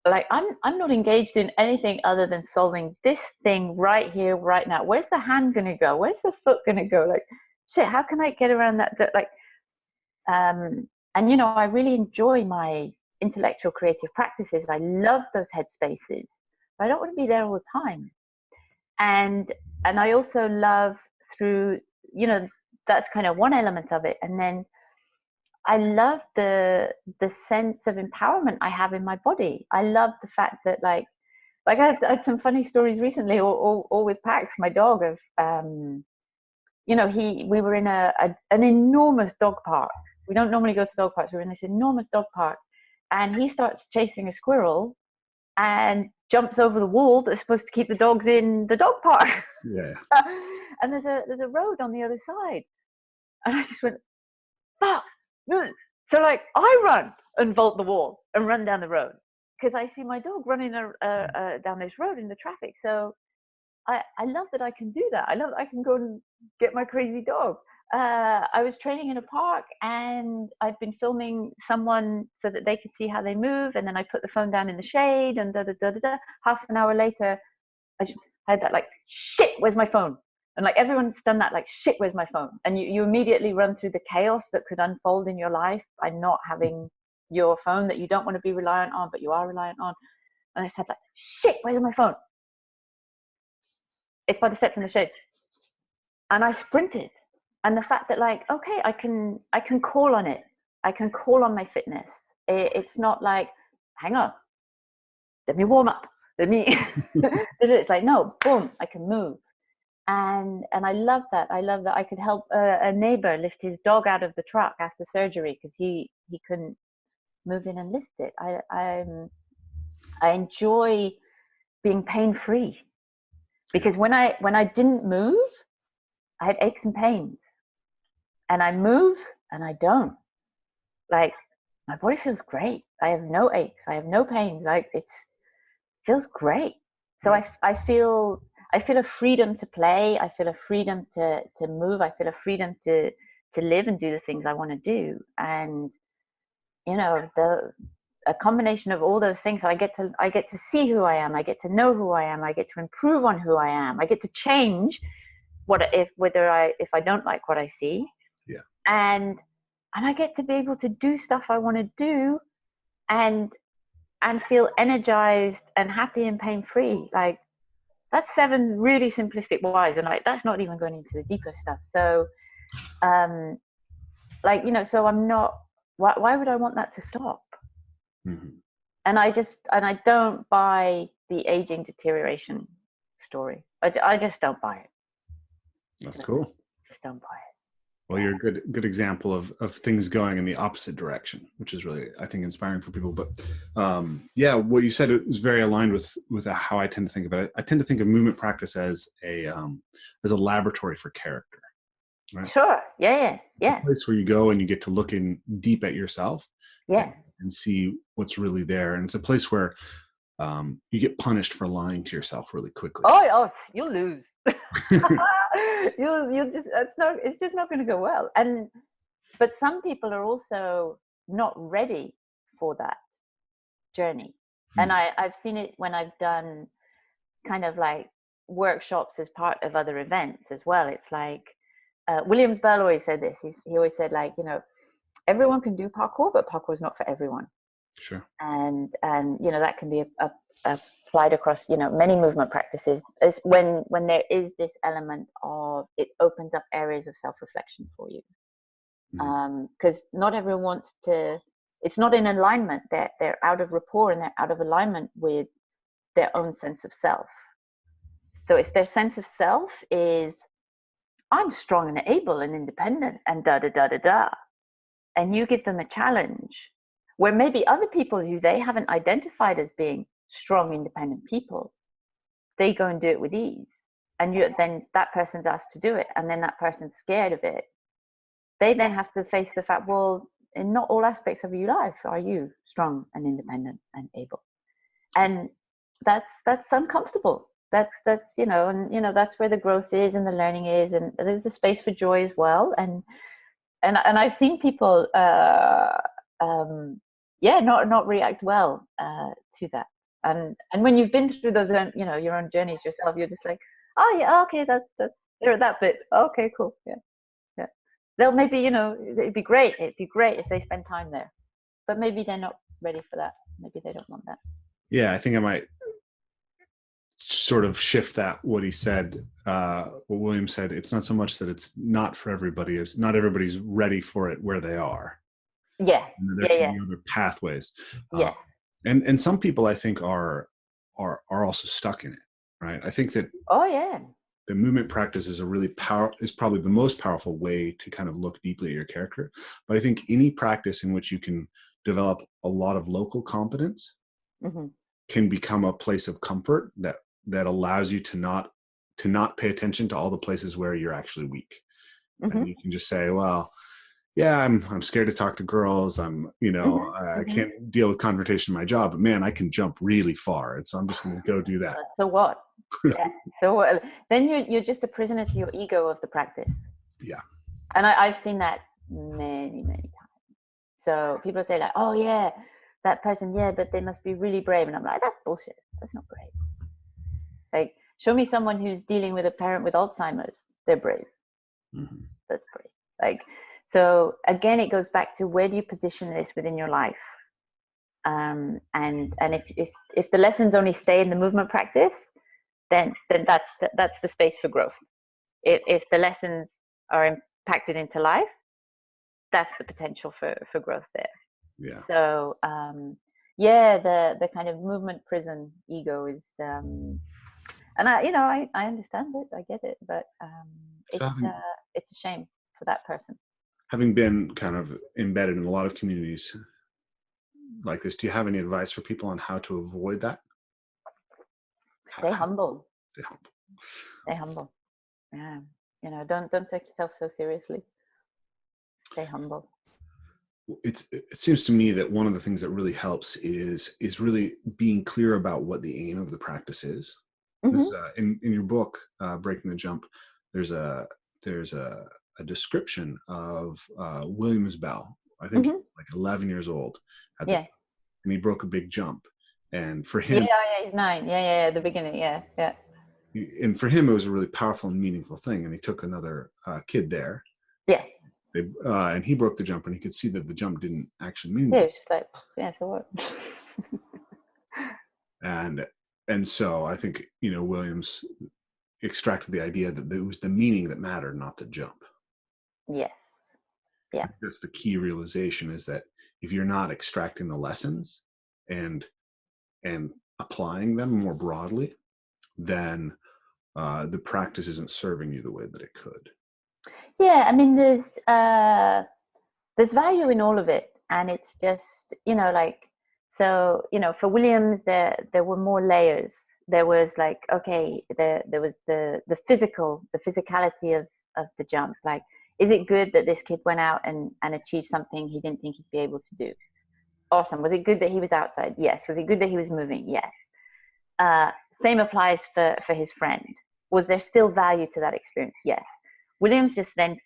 like I'm not engaged in anything other than solving this thing right here, right now. Where's the hand gonna go? Where's the foot gonna go? Like, shit, how can I get around that? Like, and I really enjoy my intellectual creative practices. I love those headspaces, but I don't want to be there all the time. And I also love through, that's kind of one element of it. And then I love the sense of empowerment I have in my body. I love the fact that like I had some funny stories recently, all with Pax, my dog. Of we were in an enormous dog park. We don't normally go to dog parks. We were in this enormous dog park, and he starts chasing a squirrel and jumps over the wall that's supposed to keep the dogs in the dog park. Yeah. And there's a road on the other side, and I just went, fuck. So like I run and vault the wall and run down the road because I see my dog running down this road in the traffic. So I love that I can do that. I love that I can go and get my crazy dog. I was training in a park, and I've been filming someone so that they could see how they move, and then I put the phone down in the shade, and half an hour later I had that like, shit, where's my phone? And like everyone's done that, like, shit, where's my phone? And you immediately run through the chaos that could unfold in your life by not having your phone that you don't want to be reliant on, but you are reliant on. And I said like, shit, where's my phone? It's by the steps in the shade. And I sprinted. And the fact that like, okay, I can call on it. I can call on my fitness. It's not like, hang on, let me warm up. It's like, no, boom, I can move. And I love that. I love that I could help a neighbor lift his dog out of the truck after surgery because he couldn't move in and lift it. I enjoy being pain-free, because when I didn't move, I had aches and pains. And I move and I don't. Like, my body feels great. I have no aches. I have no pains. Like, it feels great. So I feel a freedom to play. I feel a freedom to move. I feel a freedom to live and do the things I want to do. And a combination of all those things. So I get to see who I am. I get to know who I am. I get to improve on who I am. I get to change if I don't like what I see. Yeah. And I get to be able to do stuff I want to do, and feel energized and happy and pain-free. Like, that's 7 really simplistic whys, and like that's not even going into the deeper stuff. So like, you know, so I'm not, why would I want that to stop? Mm-hmm. And I don't buy the aging deterioration story. I just don't buy it. That's cool. Just don't buy it. Well, you're a good example of things going in the opposite direction, which is really, I think, inspiring for people. But yeah, what you said is very aligned with how I tend to think about it. I tend to think of movement practice as a laboratory for character. Right? Sure. Yeah. A place where you go and you get to look in deep at yourself. Yeah. And see what's really there. And it's a place where you get punished for lying to yourself really quickly. Oh, you'll lose. you'll just, it's just not going to go well. But some people are also not ready for that journey. And I've seen it when I've done kind of like workshops as part of other events as well. It's like, Williams Bell always said this. He always said, like, you know, everyone can do parkour, but parkour is not for everyone. Sure. And you know, that can be applied across, you know, many movement practices. Is when there is this element of, it opens up areas of self-reflection for you. Because not everyone wants to. It's not in alignment. They're out of rapport and they're out of alignment with their own sense of self. So if their sense of self is, I'm strong and able and independent and da da da da da, and you give them a challenge where maybe other people who they haven't identified as being strong, independent people, they go and do it with ease. And then that person's asked to do it. And then that person's scared of it. They then have to face the fact, well, in not all aspects of your life are you strong and independent and able. And that's uncomfortable. That's, you know, and, you know, that's where the growth is and the learning is. And there's a space for joy as well. And I've seen people, not react well to that. And when you've been through those, you know, your own journeys yourself, you're just like, oh yeah, okay, that's they're that bit. Okay, cool, yeah. They'll maybe, you know, it'd be great if they spend time there, but maybe they're not ready for that. Maybe they don't want that. Yeah, I think I might sort of shift that, what he said, what William said. It's not so much that it's not for everybody, it's not everybody's ready for it where they are. Yeah. There can be other pathways. Yeah. And some people, I think, are also stuck in it, right? I think that the movement practice is is probably the most powerful way to kind of look deeply at your character. But I think any practice in which you can develop a lot of local competence can become a place of comfort that allows you to not pay attention to all the places where you're actually weak. And you can just say, well, yeah, I'm scared to talk to girls. I can't deal with confrontation in my job, but man, I can jump really far. And so I'm just going to go do that. So what? Yeah. So what? Then you're just a prisoner to your ego of the practice. Yeah. And I've seen that many, many times. So people say like, oh yeah, that person, yeah, but they must be really brave. And I'm like, that's bullshit. That's not brave. Like, show me someone who's dealing with a parent with Alzheimer's. They're brave. That's brave. Like, so again, it goes back to, where do you position this within your life? And if the lessons only stay in the movement practice, then that's the space for growth. If the lessons are impacted into life, that's the potential for growth there. Yeah. So the kind of movement prison ego is, and I understand it, I get it, but it's a shame for that person. Having been kind of embedded in a lot of communities like this, do you have any advice for people on how to avoid that? Stay humble. Stay humble. Yeah. Don't take yourself so seriously. Stay humble. It seems to me that one of the things that really helps is really being clear about what the aim of the practice is. This, in your book, Breaking the Jump, there's a description of Williams Bell. I think he was like 11 years old. And he broke a big jump. And for him, he's 9. At the beginning, yeah. And for him, it was a really powerful and meaningful thing. And he took another kid there. Yeah. And he broke the jump, and he could see that the jump didn't actually mean anything. Yeah, it was just like, so what? And so I think, Williams extracted the idea that it was the meaning that mattered, not the jump. Yes. Yeah. That's the key realization, is that if you're not extracting the lessons and applying them more broadly, then the practice isn't serving you the way that it could. Yeah, I mean, there's value in all of it, and it's just, so, for Williams, there were more layers. There was like, okay, there was the physicality of the jump. Like, is it good that this kid went out and achieved something he didn't think he'd be able to do? Awesome. Was it good that he was outside? Yes. Was it good that he was moving? Yes. Same applies for his friend. Was there still value to that experience? Yes. Williams just then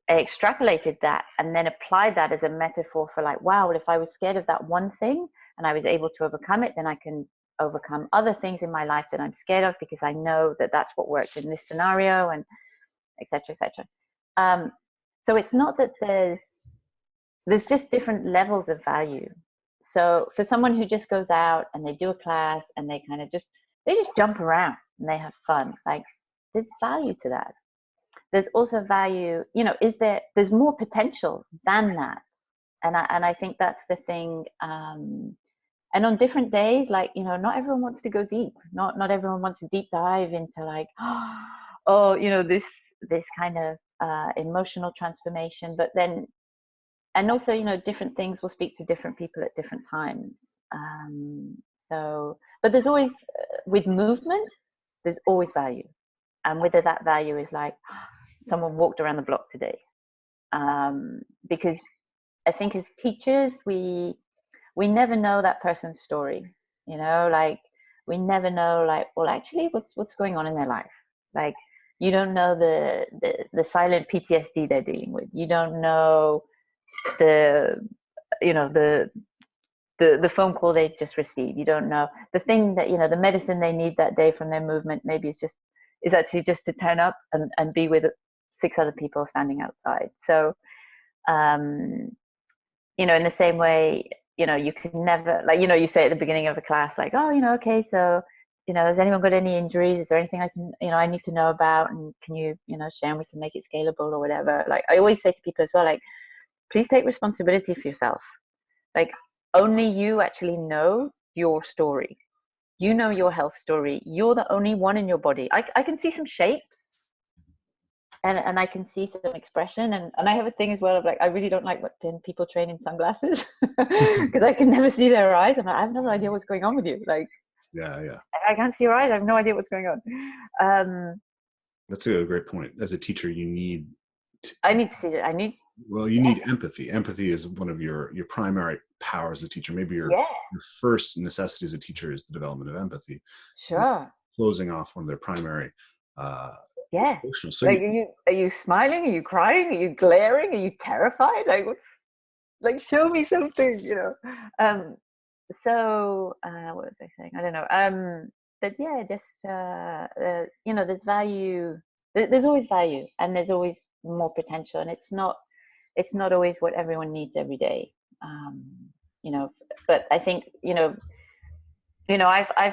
extrapolated that and then applied that as a metaphor for like, wow, well, if I was scared of that one thing and I was able to overcome it, then I can overcome other things in my life that I'm scared of, because I know that that's what worked in this scenario, and et cetera, et cetera. So it's not that there's just different levels of value. So for someone who just goes out and they do a class and they kind of just jump around and they have fun, like, there's value to that. There's also value, there's more potential than that. And I think that's the thing. And on different days, like, not everyone wants to go deep. Not everyone wants to deep dive into like, this kind of emotional transformation. But then, and also, different things will speak to different people at different times. But there's always, with movement, there's always value. And whether that value is like, someone walked around the block today. Because I think as teachers, we never know that person's story, like, we never know, like, well, actually, what's going on in their life. Like, you don't know the silent PTSD they're dealing with. You don't know the phone call they just received. You don't know the thing that, the medicine they need that day from their movement. Maybe is actually just to turn up and be with 6 other people standing outside. So, in the same way, you can never, like, you say at the beginning of a class, like, oh, okay, so, has anyone got any injuries? Is there anything I can, I need to know about? And can you, share, and we can make it scalable or whatever. Like, I always say to people as well, like, please take responsibility for yourself. Like, only you actually know your story. You know your health story. You're the only one in your body. I can see some shapes and I can see some expression. And I have a thing as well of like, I really don't like when people train in sunglasses because I can never see their eyes. I'm like, I have no idea what's going on with you. Like, yeah. I can't see your eyes. I have no idea what's going on. That's a great point. As a teacher, you need I need to see it. You need empathy. Empathy is one of your primary powers as a teacher. Maybe your first necessity as a teacher is the development of empathy. Sure. Closing off one of their primary emotional signals. Like, are you smiling? Are you crying? Are you glaring? Are you terrified? Like, show me something, So what was I saying? I don't know. But yeah, just there's value. There's always value, and there's always more potential, and it's not always what everyone needs every day. But I think I've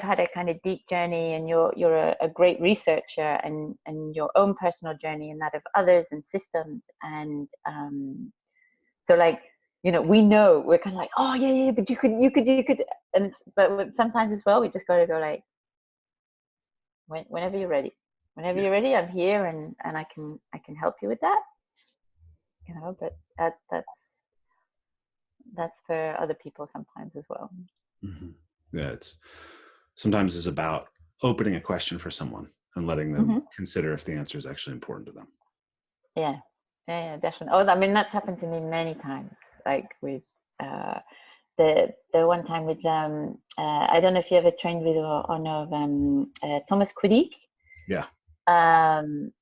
had a kind of deep journey, and you're a great researcher, and your own personal journey and that of others and systems, and so like, we know, we're kind of like, oh yeah, but you could, but sometimes as well, we just got to go like, whenever you're ready, I'm here, and I can help you with that, but that's for other people sometimes as well. Mm-hmm. Yeah, sometimes it's about opening a question for someone and letting them consider if the answer is actually important to them. Yeah, definitely. Oh, I mean, that's happened to me many times, like with the one time with I don't know if you ever trained with or know of Thomas Quiddick. Yeah.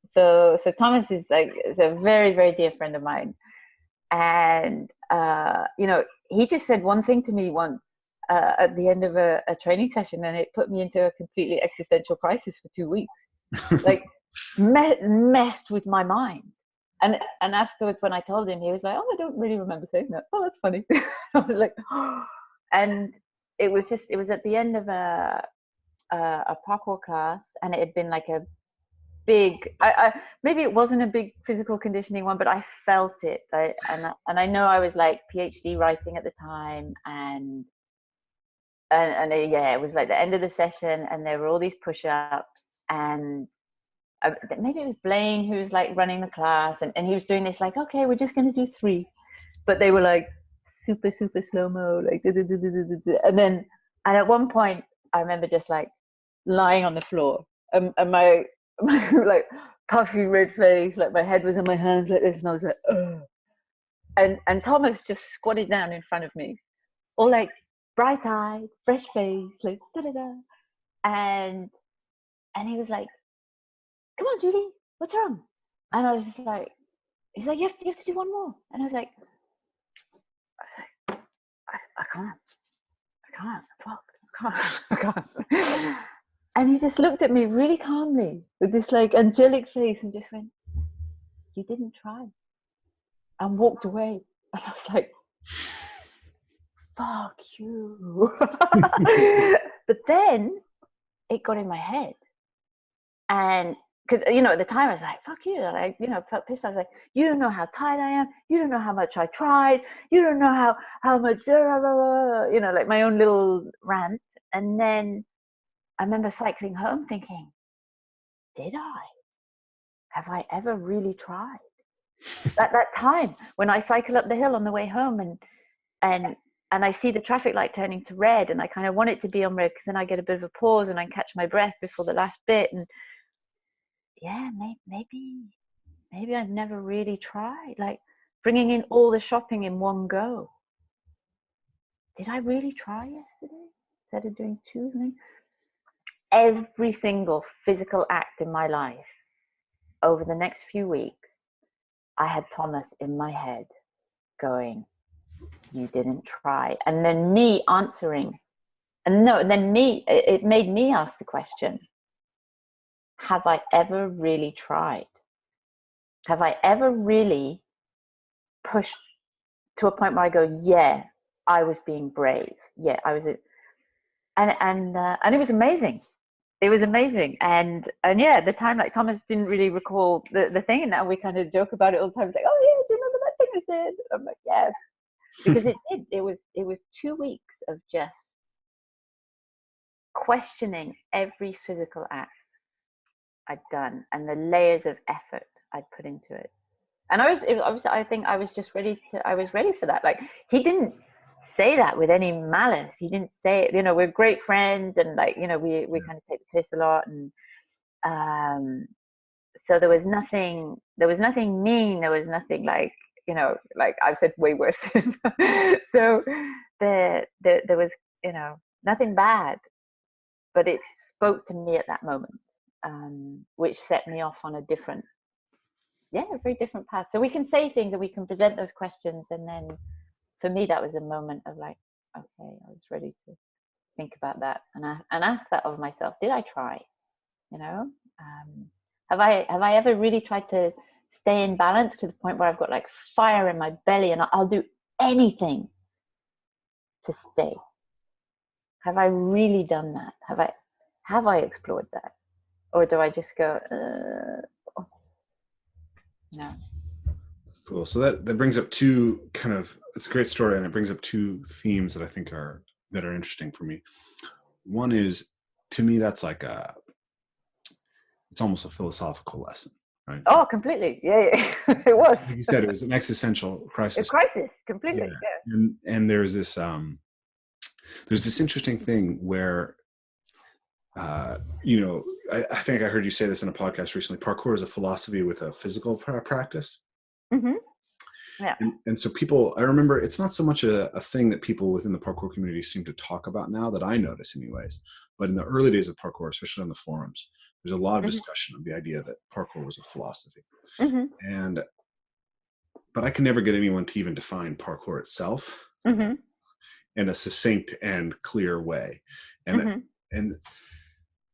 So Thomas is a very, very dear friend of mine, and he just said one thing to me once at the end of a training session, and it put me into a completely existential crisis for 2 weeks. Like, messed with my mind. And afterwards, when I told him, he was like, "Oh, I don't really remember saying that. Oh, that's funny." I was like, oh. And it was at the end of a parkour class, and it had been like a big, maybe it wasn't a big physical conditioning one, but I felt it. And I know I was like PhD writing at the time, and yeah, it was like the end of the session, and there were all these push-ups, and maybe it was Blaine who was like running the class, and he was doing this like, okay, we're just going to do 3, but they were like super slow-mo, like and at one point I remember just like lying on the floor, and my like puffy red face, like my head was in my hands like this, and I was like, ugh. And Thomas just squatted down in front of me, all like bright-eyed, fresh face, like da-da-da. And he was like, come on, Julie, what's wrong? And I was just like, he's like, you have to do one more. And I was like, I can't. And he just looked at me really calmly with this like angelic face and just went, you didn't try, and walked away. And I was like, fuck you. But then it got in my head, and because at the time I was like, fuck you, like felt pissed. I was like, you don't know how tired I am, you don't know how much I tried, you don't know how much like my own little rant. And then I remember cycling home thinking, have I ever really tried? At that time when I cycle up the hill on the way home, and I see the traffic light turning to red, and I kind of want it to be on red because then I get a bit of a pause and I catch my breath before the last bit. And yeah, maybe I've never really tried, like bringing in all the shopping in one go. Did I really try yesterday instead of doing 2 things? Every single physical act in my life over the next few weeks, I had Thomas in my head going, you didn't try. And then me answering, it made me ask the question, have I ever really tried? Have I ever really pushed to a point where I go, yeah, I was being brave. Yeah, I was and it was amazing. It was amazing. And yeah, at the time, like, Thomas didn't really recall the thing, and now we kind of joke about it all the time. It's like, oh yeah, do you remember that thing I said? I'm like, yes, because it was 2 weeks of just questioning every physical act I'd done and the layers of effort I'd put into it. And I think I was just ready for that. Like, he didn't say that with any malice. He didn't say it, we're great friends, and like, we kind of take the piss a lot, and so there was nothing mean, there was nothing like, like I've said way worse. So there was, nothing bad, but it spoke to me at that moment, which set me off on a very different path. So we can say things and we can present those questions, and then for me that was a moment of like, okay, I was ready to think about that and ask that of myself. Did I try? Have I ever really tried to stay in balance to the point where I've got like fire in my belly and I'll do anything to stay? Have I really done that? Have I explored that? Or do I just go, no? That's cool. So that brings up two it's a great story, and it brings up 2 themes that I think are interesting for me. One is, to me, that's like it's almost a philosophical lesson, right? Oh, completely. Yeah. It was. Like you said, it was an existential crisis. A crisis, completely. Yeah. And there's this interesting thing where, I think I heard you say this in a podcast recently. Parkour is a philosophy with a physical practice. Mm-hmm. Yeah. And so people, I remember, it's not so much a thing that people within the parkour community seem to talk about now, that I notice anyways. But in the early days of parkour, especially on the forums, there's a lot of discussion of the idea that parkour was a philosophy. Mm-hmm. But I can never get anyone to even define parkour itself in a succinct and clear way. And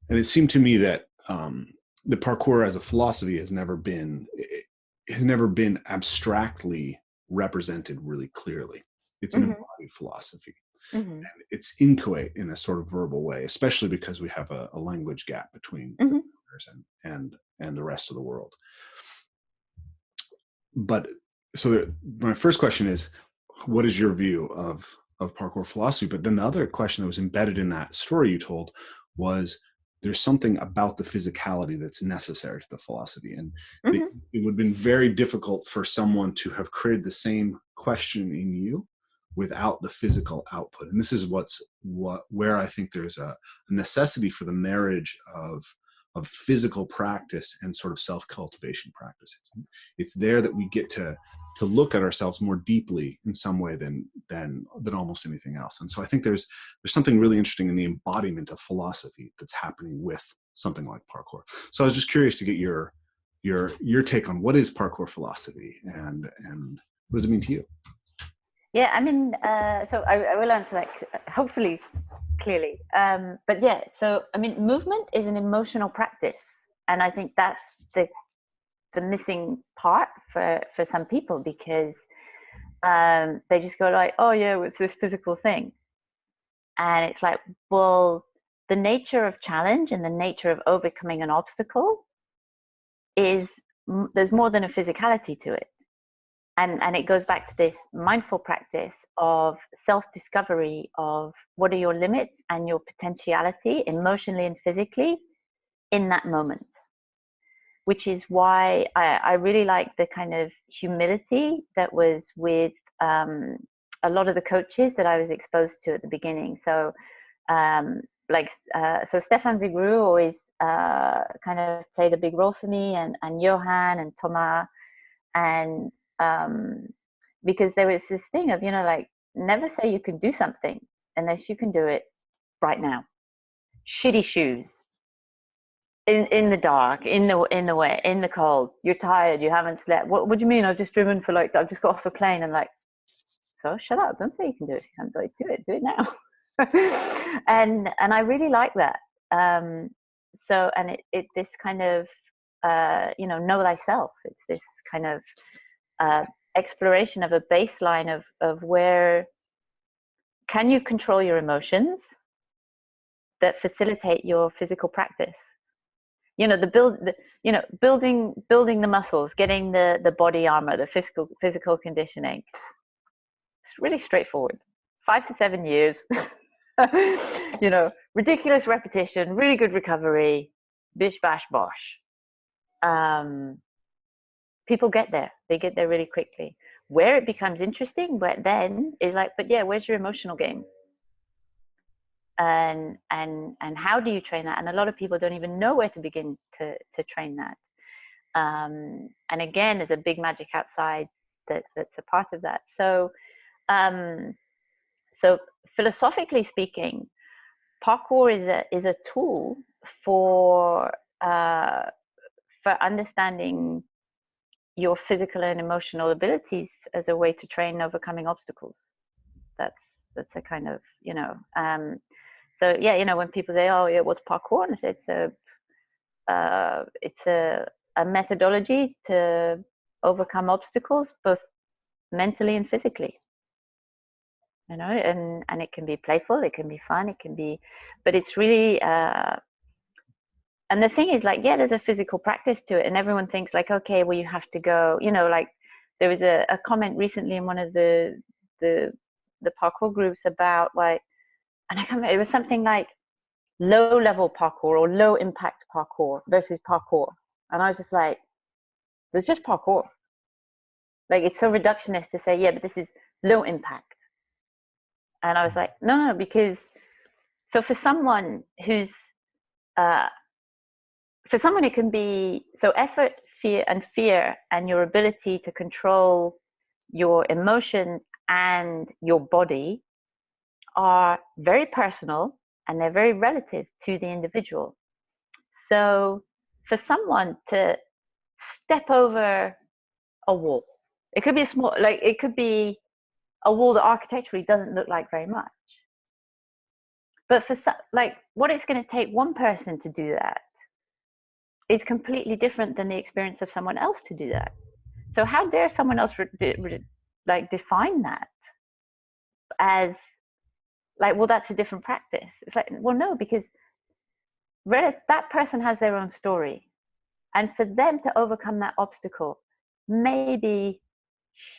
it seemed to me that the parkour as a philosophy has never been abstractly represented really clearly. It's an embodied philosophy. Mm-hmm. It's inchoate in a sort of verbal way, especially because we have a language gap between Mm-hmm. and the rest of the world. But so my first question is, what is your view of parkour philosophy? But then the other question that was embedded in that story you told was, there's something about the physicality that's necessary to the philosophy. And Mm-hmm. it would have been very difficult for someone to have created the same question in you without the physical output. And this is where I think there's a necessity for the marriage of physical practice and sort of self-cultivation practice. It's there that we get to look at ourselves more deeply in some way than almost anything else. And so I think there's something really interesting in the embodiment of philosophy that's happening with something like parkour. So I was just curious to get your take on what is parkour philosophy and what does it mean to you? Yeah, I mean, so I will answer that hopefully clearly. But yeah, so I mean, movement is an emotional practice, and I think that's the missing part for some people, because they just go like, oh yeah, it's this physical thing, and it's like, well, the nature of challenge and the nature of overcoming an obstacle is there's more than a physicality to it. And it goes back to this mindful practice of self-discovery of what are your limits and your potentiality emotionally and physically in that moment, which is why I really like the kind of humility that was with a lot of the coaches that I was exposed to at the beginning. So so Stefan Vigru always kind of played a big role for me, and Johan and Thomas, and because there was this thing of, like, never say you can do something unless you can do it right now. Shitty shoes, in the dark, in the wet, in the cold, you're tired, you haven't slept. What do you mean? I've just driven for I've just got off a plane, and like, so shut up, don't say you can do it. You can't do it now. and I really like that. So, and it this kind of know thyself. It's this kind of exploration of a baseline of where can you control your emotions that facilitate your physical practice. Building the muscles, getting the body armor, the physical conditioning. It's really straightforward. 5 to 7 years. Ridiculous repetition, really good recovery, bish bash bosh. People get there. They get there really quickly. Where it becomes interesting, then is like, but yeah, where's your emotional game? And how do you train that? And a lot of people don't even know where to begin to train that. And again, there's a big magic outside that's a part of that. So so philosophically speaking, parkour is a tool for understanding your physical and emotional abilities as a way to train overcoming obstacles. That's a kind of, so yeah, when people say, oh yeah, what's parkour? And I say it's a methodology to overcome obstacles, both mentally and physically. And it can be playful, it can be fun, it can be, but it's really and the thing is, like, yeah, there's a physical practice to it, and everyone thinks like, okay, well, you have to go, like there was a comment recently in one of the parkour groups about, like, and I can't remember, it was something like low level parkour or low impact parkour versus parkour, and I was just like, there's just parkour. Like, it's so reductionist to say, yeah, but this is low impact. And I was like, no, because so for someone who's for someone it can be, so effort, fear and your ability to control your emotions and your body are very personal, and they're very relative to the individual. So for someone to step over a wall, it could be it could be a wall that architecturally doesn't look like very much, but for what it's going to take one person to do that is completely different than the experience of someone else to do that. So how dare someone else define that as like, well, that's a different practice. It's like, well, no, because that person has their own story, and for them to overcome that obstacle may be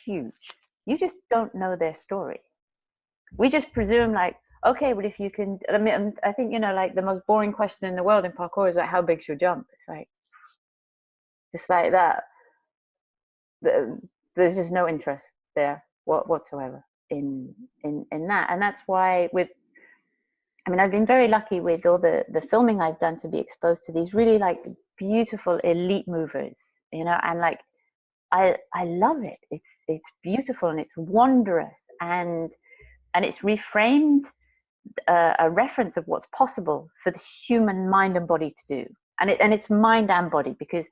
huge. You just don't know their story. We just presume, like, okay, but if you can, I mean, I think, you know, like the most boring question in the world in parkour is like, how big's your jump? It's like, just like that. There's just no interest there whatsoever in that. And that's why I've been very lucky with all the filming I've done to be exposed to these really like beautiful elite movers, you know, and like I love it. It's beautiful and it's wondrous, and it's reframed a reference of what's possible for the human mind and body to do, and it's mind and body, because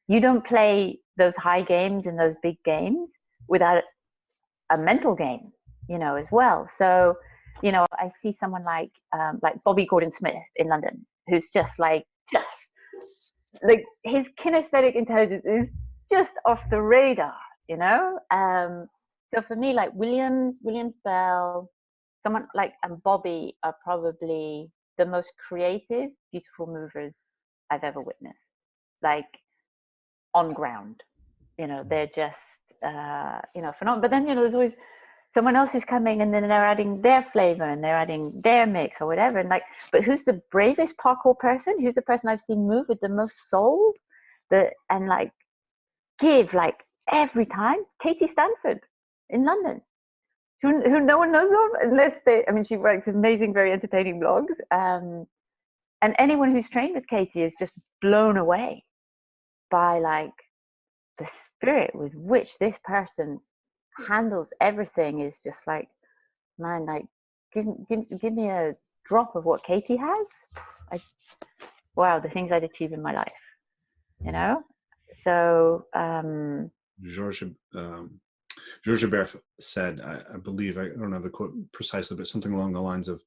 you don't play those high games and those big games without a mental game, you know, as well. So, you know, I see someone like Bobby Gordon-Smith in London, who's just like his kinesthetic intelligence is just off the radar, you know. So for me, like Williams Bell, someone like, and Bobby are probably the most creative, beautiful movers I've ever witnessed. Like, on ground, you know, they're just you know, phenomenal. But then, you know, there's always someone else is coming, and then they're adding their flavor and they're adding their mix or whatever, and like, but who's the bravest parkour person? Who's the person I've seen move with the most soul, and like give like every time? Katie Stanford in London, who no one knows of unless she writes amazing, very entertaining blogs, and anyone who's trained with Katie is just blown away by like the spirit with which this person handles everything. Is just like, man, like give me a drop of what Katie has. Wow, the things I'd achieve in my life, you know. So Georges Hébert said, I believe, I don't know the quote precisely, but something along the lines of,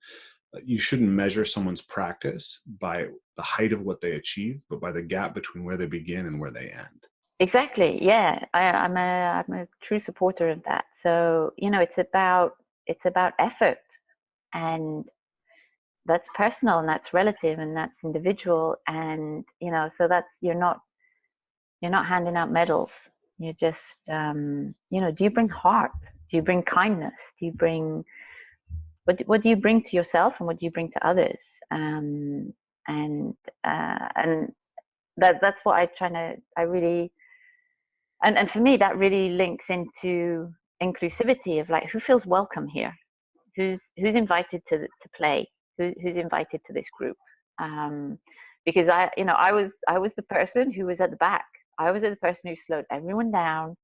you shouldn't measure someone's practice by the height of what they achieve, but by the gap between where they begin and where they end. Exactly. Yeah, I'm a true supporter of that. So, you know, it's about effort, and that's personal, and that's relative, and that's individual, and you know, so that's, you're not handing out medals. You're just you know, do you bring heart? Do you bring kindness? Do you bring what do you bring to yourself, and what do you bring to others? And that's what I really, and for me, that really links into inclusivity of like, who feels welcome here, who's invited to play, who's invited to this group. Because I was the person who was at the back. I was the person who slowed everyone down,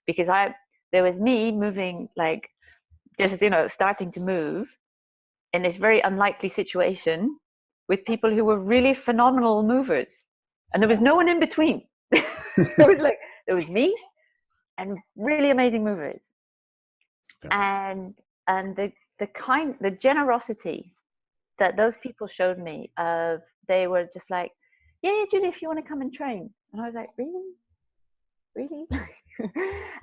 because there was me moving, like, just, you know, starting to move in this very unlikely situation with people who were really phenomenal movers, and there was no one in between. There was me and really amazing movers. Yeah. And the generosity that those people showed me, of they were just like, yeah, Julie, if you want to come and train. And I was like, really?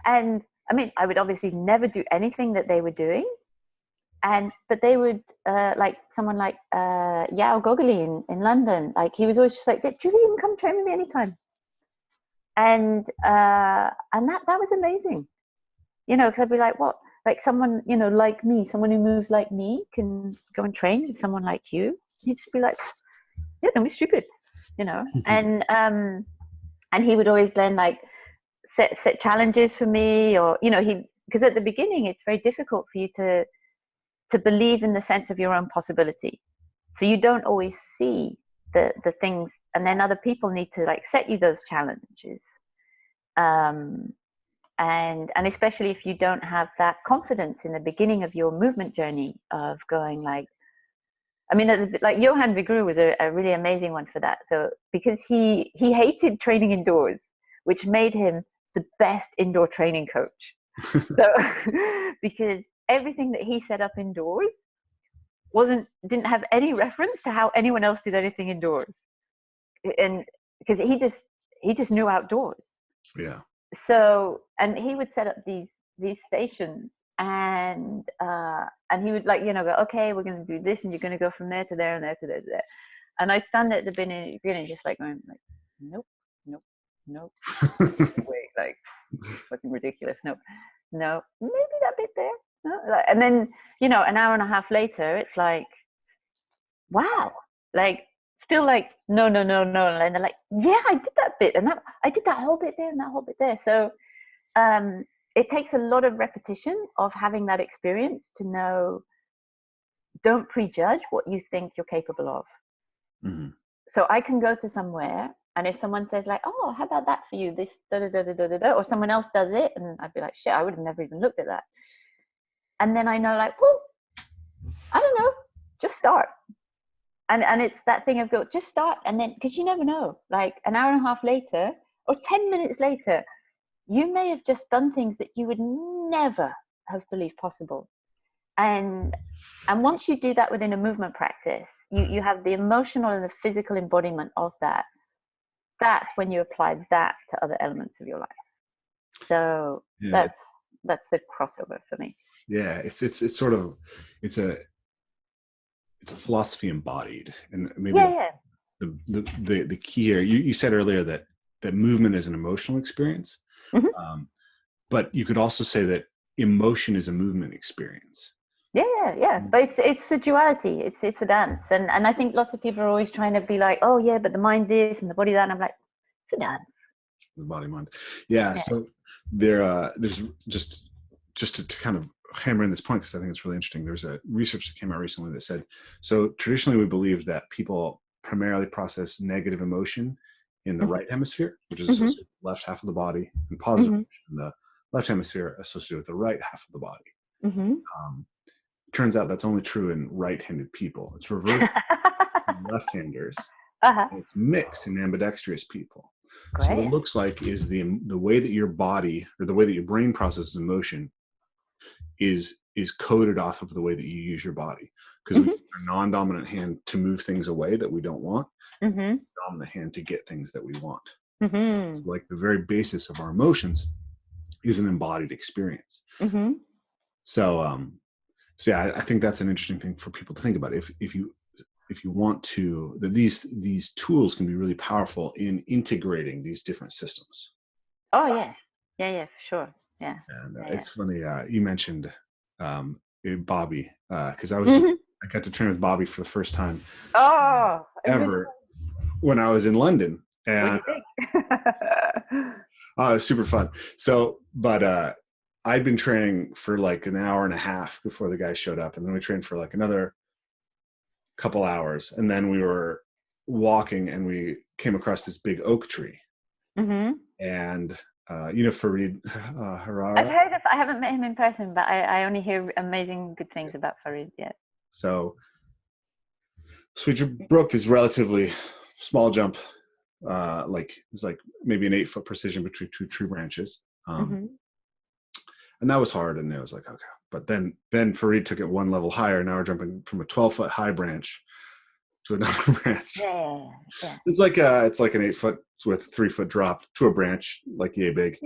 And I mean, I would obviously never do anything that they were doing, but they would like someone like Yao Gogoli in London, like he was always just like, Julie, you can come train with me anytime. And that was amazing, you know, because I'd be like, what, like someone, you know, like me, someone who moves like me can go and train with someone like you. You'd just be like, yeah, don't be stupid, you know. And he would always then like set challenges for me, or, you know, because at the beginning it's very difficult for you to believe in the sense of your own possibility, so you don't always see the things, and then other people need to like set you those challenges, and especially if you don't have that confidence in the beginning of your movement journey of going like, I mean, like Johan Vigru was a really amazing one for that. So because he hated training indoors, which made him the best indoor training coach. So because everything that he set up indoors didn't have any reference to how anyone else did anything indoors, and because he just knew outdoors. Yeah. So, and he would set up these stations and he would like, go, okay, we're going to do this, and you're going to go from there to there and there to there to there. And I'd stand at the beginning just like going like, nope, nope, nope. Wait, like fucking ridiculous. Nope, no, maybe that bit there. No? And then, an hour and a half later, it's like, wow, like still like, no. And they're like, yeah, I did that bit, and I did that whole bit there and that whole bit there. So it takes a lot of repetition of having that experience to know, don't prejudge what you think you're capable of. Mm-hmm. So I can go to somewhere, and if someone says like, oh, how about that for you, this da, or someone else does it, and I'd be like, shit, I would have never even looked at that. And then I know like, well, I don't know, just start. And it's that thing of go, just start. And then, because you never know, like an hour and a half later or 10 minutes later, you may have just done things that you would never have believed possible. And once you do that within a movement practice, you have the emotional and the physical embodiment of that. That's when you apply that to other elements of your life. So yeah, that's the crossover for me. Yeah, it's a philosophy embodied, and maybe the key here. You said earlier that movement is an emotional experience, mm-hmm. But you could also say that emotion is a movement experience. Yeah. But it's a duality. It's a dance, and I think lots of people are always trying to be like, oh yeah, but the mind this and the body that, and I'm like, it's a dance. The body mind. Yeah. So there's just to kind of hammer in this point, because I think it's really interesting. There's a research that came out recently that said, so traditionally we believe that people primarily process negative emotion in the mm-hmm. right hemisphere, which is associated with the left half of the body, and positive mm-hmm. emotion in the left hemisphere associated with the right half of the body. Mm-hmm. Turns out that's only true in right-handed people. It's reversed in left-handers. Uh-huh. And it's mixed in ambidextrous people. Great. So what it looks like is the way that your body, or the way that your brain processes emotion, is coded off of the way that you use your body. Because mm-hmm. we use our non-dominant hand to move things away that we don't want, mm-hmm. dominant hand to get things that we want. Mm-hmm. So like the very basis of our emotions is an embodied experience. Mm-hmm. So yeah, I think that's an interesting thing for people to think about. If you want to, that these tools can be really powerful in integrating these different systems. Oh yeah, for sure. Yeah. And it's funny, you mentioned Bobby, because I got to train with Bobby for the first time ever when I was in London. And what do you think? It was super fun. So, but I'd been training for like an hour and a half before the guy showed up, and then we trained for like another couple hours, and then we were walking and we came across this big oak tree. Mm-hmm. And Farid Harara. I've heard of. I haven't met him in person, but I only hear amazing good things about Farid yet. So we broke this relatively small jump, it's like maybe an 8-foot precision between two tree branches, mm-hmm. and that was hard. And it was like, okay, but then Farid took it one level higher. Now we're jumping from a 12-foot high branch to another branch. Yeah. It's like an 8-foot with 3-foot drop to a branch, like yay big.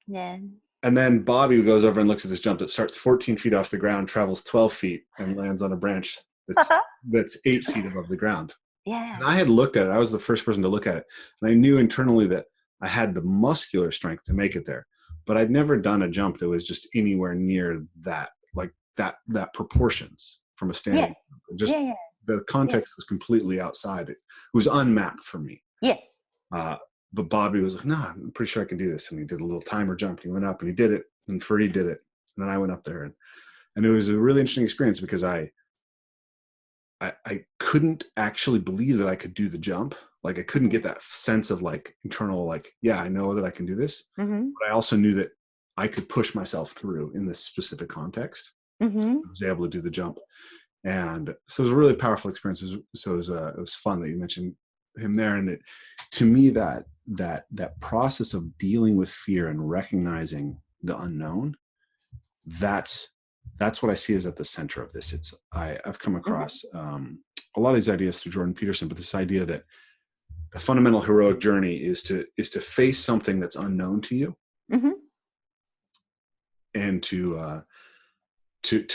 Yeah. And then Bobby goes over and looks at this jump that starts 14 feet off the ground, travels 12 feet, and lands on a branch that's 8 feet above the ground. Yeah. And I had looked at it. I was the first person to look at it, and I knew internally that I had the muscular strength to make it there, but I'd never done a jump that was just anywhere near that, like that proportions from a standing. Yeah. The context was completely outside. It was unmapped for me. Yeah. But Bobby was like, no, I'm pretty sure I can do this. And he did a little timer jump. He went up and he did it. And Farid did it. And then I went up there. And it was a really interesting experience, because I couldn't actually believe that I could do the jump. Like I couldn't get that sense of like internal, like, yeah, I know that I can do this. Mm-hmm. But I also knew that I could push myself through in this specific context. Mm-hmm. I was able to do the jump. And so it was a really powerful experience. It was fun that you mentioned him there. And to me, that process of dealing with fear and recognizing the unknown, that's what I see as at the center of this. I've come across a lot of these ideas through Jordan Peterson, but this idea that the fundamental heroic journey is to face something that's unknown to you, mm-hmm. and to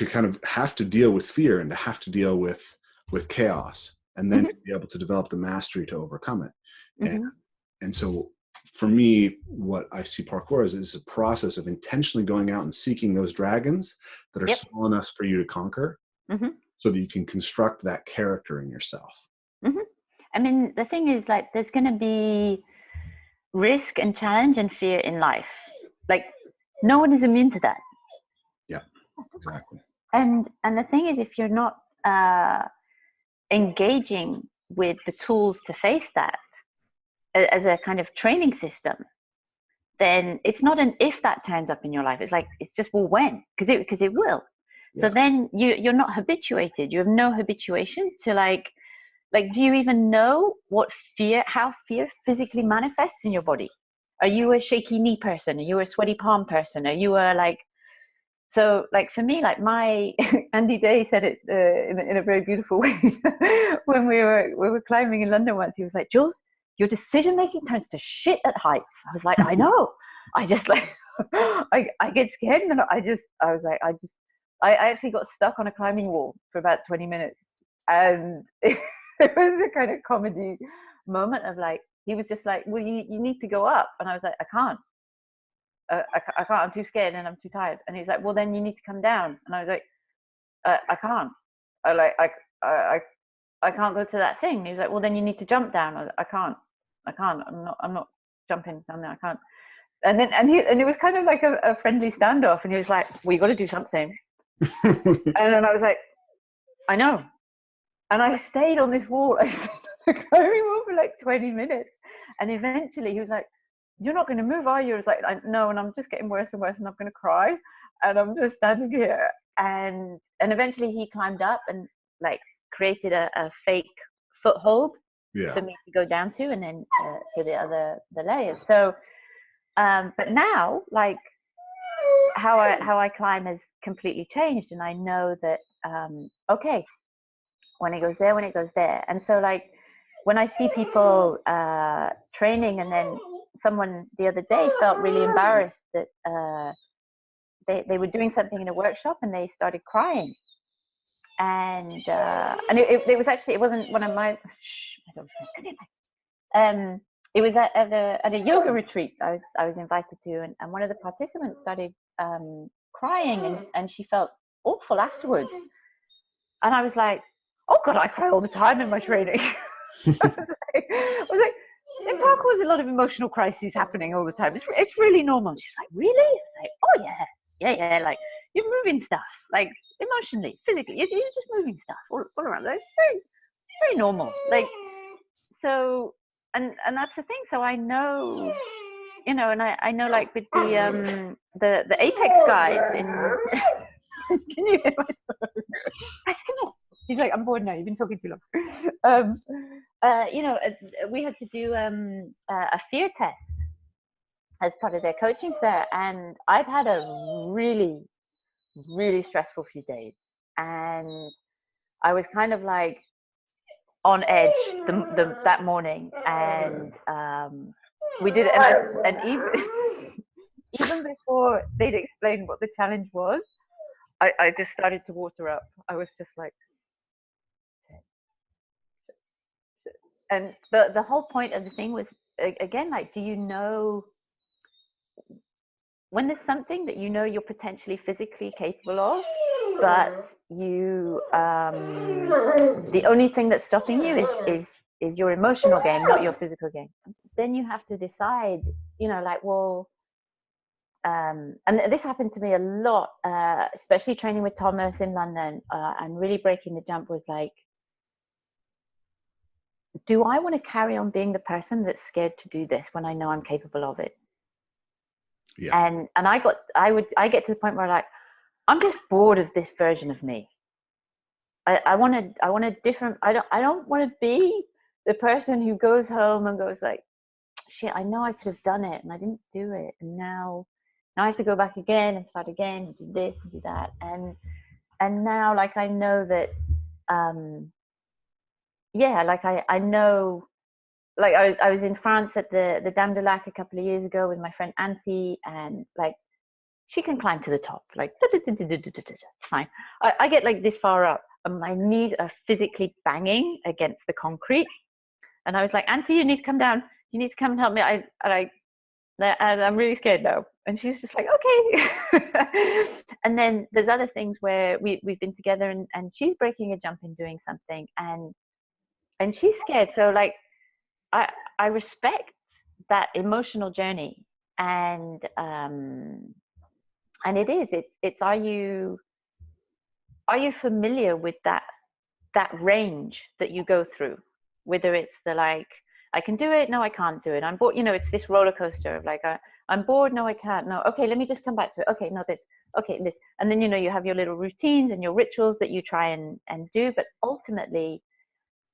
kind of have to deal with fear and to have to deal with chaos, and then to be able to develop the mastery to overcome it. And so for me, what I see parkour as is a process of intentionally going out and seeking those dragons that are small enough for you to conquer, so that you can construct that character in yourself. I mean, the thing is, like, there's going to be risk and challenge and fear in life. Like, no one is immune to that. Yeah, exactly. And the thing is, if you're not engaging with the tools to face that as a kind of training system, then it's not an if that turns up in your life. It's like, it's just, well, when? Because it will. So then you're not habituated. You have no habituation to like, do you even know how fear physically manifests in your body? Are you a shaky knee person? Are you a sweaty palm person? Are you a like, so like for me, like my Andy Day said it in a very beautiful way when we were climbing in London once. He was like, Jules, your decision making turns to shit at heights. I was like, I know. I just like I get scared, and then I actually got stuck on a climbing wall for about 20 minutes, and it was a kind of comedy moment of like, he was just like, well, you need to go up, and I was like, I can't. I can't, I'm too scared and I'm too tired. And he's like, well, then you need to come down. And I was like, I can't. I can't go to that thing. And he was like, well, then you need to jump down. I was like, I can't. I'm not jumping down there. I can't. And it was kind of like a friendly standoff. And he was like, well, you got to do something. And then I was like, I know. And I stayed on this wall. I stayed on the climbing wall for like 20 minutes. And eventually he was like, you're not going to move, are you? I was like, no, and I'm just getting worse and worse, and I'm going to cry, and I'm just standing here. And eventually he climbed up and like created a fake foothold for me to go down to, and then to the layers. So, but now, like, how I climb has completely changed, and I know that okay, when it goes there, and so like when I see people training, and then someone the other day felt really embarrassed that they were doing something in a workshop and they started crying, and it was actually, it wasn't one of my it was at a yoga retreat I was invited to, and one of the participants started crying, and she felt awful afterwards, and I was like, oh god, I cry all the time in my training. I was like, in parkour, there's a lot of emotional crises happening all the time. It's really normal. She was like, really? I was like, oh yeah. Like, you're moving stuff, like emotionally, physically. You're just moving stuff all around. That's very, very normal. Like, so, and that's the thing. So I know, you know, and I know, like with the Apex guys in. Can you hear my phone? Guys, come here. He's like, I'm bored now. You've been talking too long. You know, we had to do a fear test as part of their coaching there, and I'd had a really, really stressful few days, and I was kind of like on edge that morning, and we did it, and even before they'd explained what the challenge was, I just started to water up. I was just like, and the whole point of the thing was, again, like, do you know when there's something that you know you're potentially physically capable of, but you the only thing that's stopping you is your emotional game, not your physical game. Then you have to decide, you know, like, well, and this happened to me a lot, especially training with Thomas in London, and really breaking the jump was like, do I want to carry on being the person that's scared to do this when I know I'm capable of it? Yeah. And I get to the point where, like, I'm just bored of this version of me. I want a different, I don't want to be the person who goes home and goes like, shit, I know I could have done it and I didn't do it, and now I have to go back again and start again and do this and do that, and now, like, I know that yeah, like I know, like I was in France at the Dame de Lac a couple of years ago with my friend Auntie, and like she can climb to the top, like, it's fine. I get like this far up and my knees are physically banging against the concrete. And I was like, Auntie, you need to come down. You need to come and help me. I'm really scared now. And she's just like, okay. And then there's other things where we've been together and she's breaking a jump and doing something and she's scared. So like, I respect that emotional journey. And it's are you familiar with that range that you go through, whether it's the like, I can do it, no I can't do it, I'm bored, it's this roller coaster of like, I'm bored, no I can't, no, okay, let me just come back to it, okay, no, this, okay, this, and then you have your little routines and your rituals that you try and do, but ultimately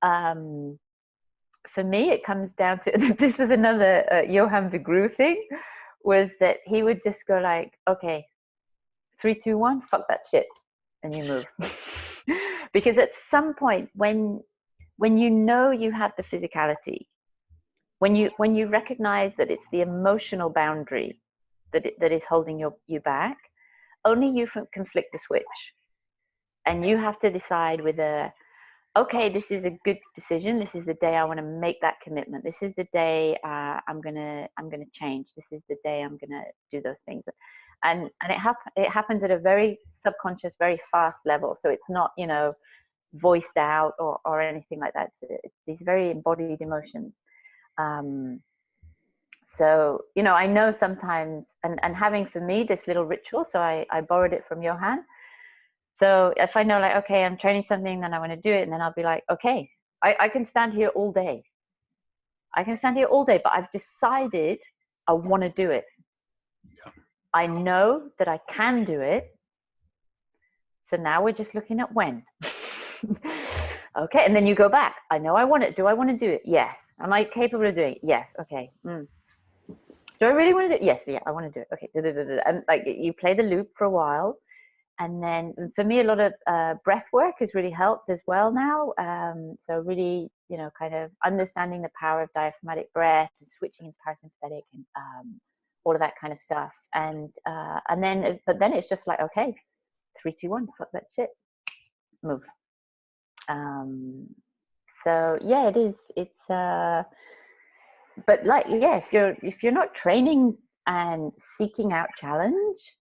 for me it comes down to this was another Johann Vigru thing, was that he would just go like, okay, 3, 2, 1, fuck that shit, and you move. Because at some point when you have the physicality, when you recognize that it's the emotional boundary that is holding you back, only you can flick the switch. And you have to decide whether, okay, this is a good decision, this is the day I want to make that commitment, this is the day I'm gonna change, this is the day I'm gonna do those things. And it happens at a very subconscious, very fast level. So it's not, voiced out or anything like that. It's these very embodied emotions. So, I know sometimes, and having for me this little ritual, so I borrowed it from Johann. So if I know like, okay, I'm training something, then I want to do it. And then I'll be like, okay, I can stand here all day. But I've decided I want to do it. Yeah. I know that I can do it. So now we're just looking at when. Okay, and then you go back. I know I want it. Do I want to do it? Yes. Am I capable of doing it? Yes. Okay. Do I really want to do it? Yes. Yeah, I want to do it. Okay. And like you play the loop for a while, and then for me, a lot of breath work has really helped as well now. So really, kind of understanding the power of diaphragmatic breath and switching into parasympathetic and all of that kind of stuff. And then it's just like, okay, 3, 2, 1, fuck that shit, move. So yeah, it is. It's but like, yeah, if you're not training and seeking out challenge,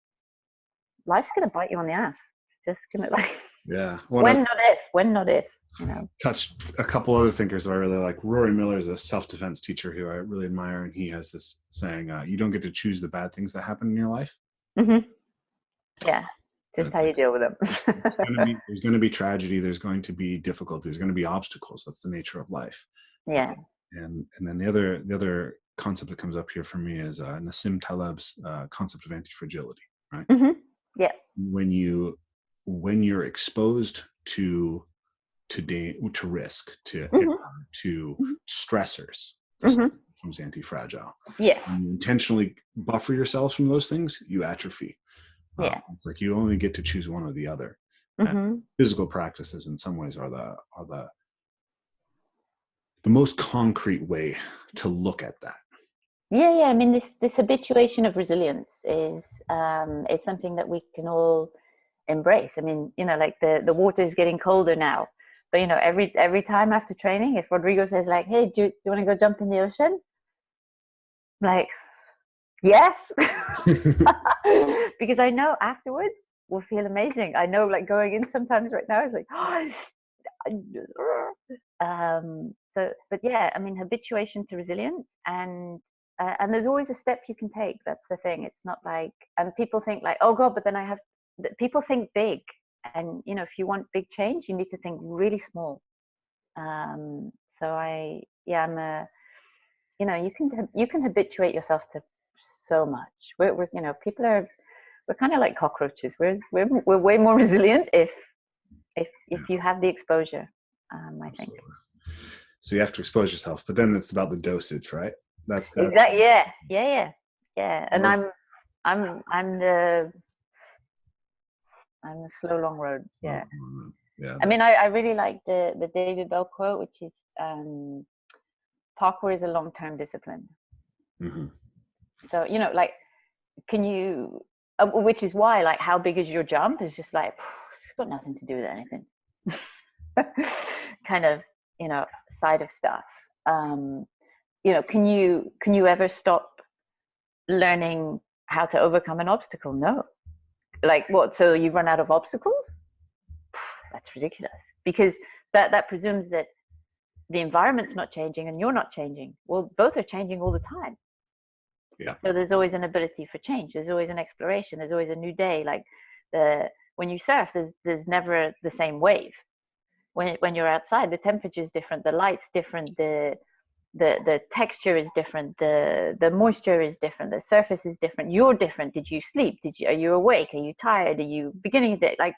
life's gonna bite you on the ass. It's just gonna like, yeah. When not if. Touched a couple other thinkers that I really like. Rory Miller is a self-defense teacher who I really admire, and he has this saying, you don't get to choose the bad things that happen in your life. Mm-hmm. Yeah. Just how you deal with them. there's going to be tragedy. There's going to be difficulty. There's going to be obstacles. That's the nature of life. Yeah. And then the other concept that comes up here for me is Nassim Taleb's concept of anti-fragility. Right. Mm-hmm. Yeah. When you're exposed to risk, to stressors, this becomes anti-fragile. Yeah. When you intentionally buffer yourselves from those things, you atrophy. Yeah. It's like you only get to choose one or the other. Physical practices in some ways are the most concrete way to look at that. Yeah. I mean, this habituation of resilience is something that we can all embrace. I mean, like the water is getting colder now, but every time after training, if Rodrigo says like, hey, do you want to go jump in the ocean? I'm like, yes. Because I know afterwards we'll feel amazing. I know like going in sometimes right now is like, but yeah, I mean, habituation to resilience, and there's always a step you can take. That's the thing. It's not like, and people think like, oh God, but then people think big, and if you want big change, you need to think really small. So I'm you can habituate yourself to so much. We're kind of like cockroaches. We're way more resilient if you have the exposure. I think. So you have to expose yourself, but then it's about the dosage, right? That's exactly. Yeah. And I'm the slow long road. Yeah. Yeah. I mean, I really like the David Bell quote, which is parkour is a long-term discipline. Mm-hmm. So like, can you which is why, like, how big is your jump is just like, it's got nothing to do with anything. Kind of, side of stuff. Can you ever stop learning how to overcome an obstacle? No. Like, what? So you run out of obstacles? That's ridiculous, because that presumes that the environment's not changing and you're not changing. Well, both are changing all the time. Yeah. So there's always an ability for change. There's always an exploration. There's always a new day. Like when you surf, there's never the same wave. When you're outside, the temperature is different, the light's different, the texture is different, the moisture is different, the surface is different. You're different. Did you sleep? Are you awake? Are you tired? Are you beginning of the day? Like,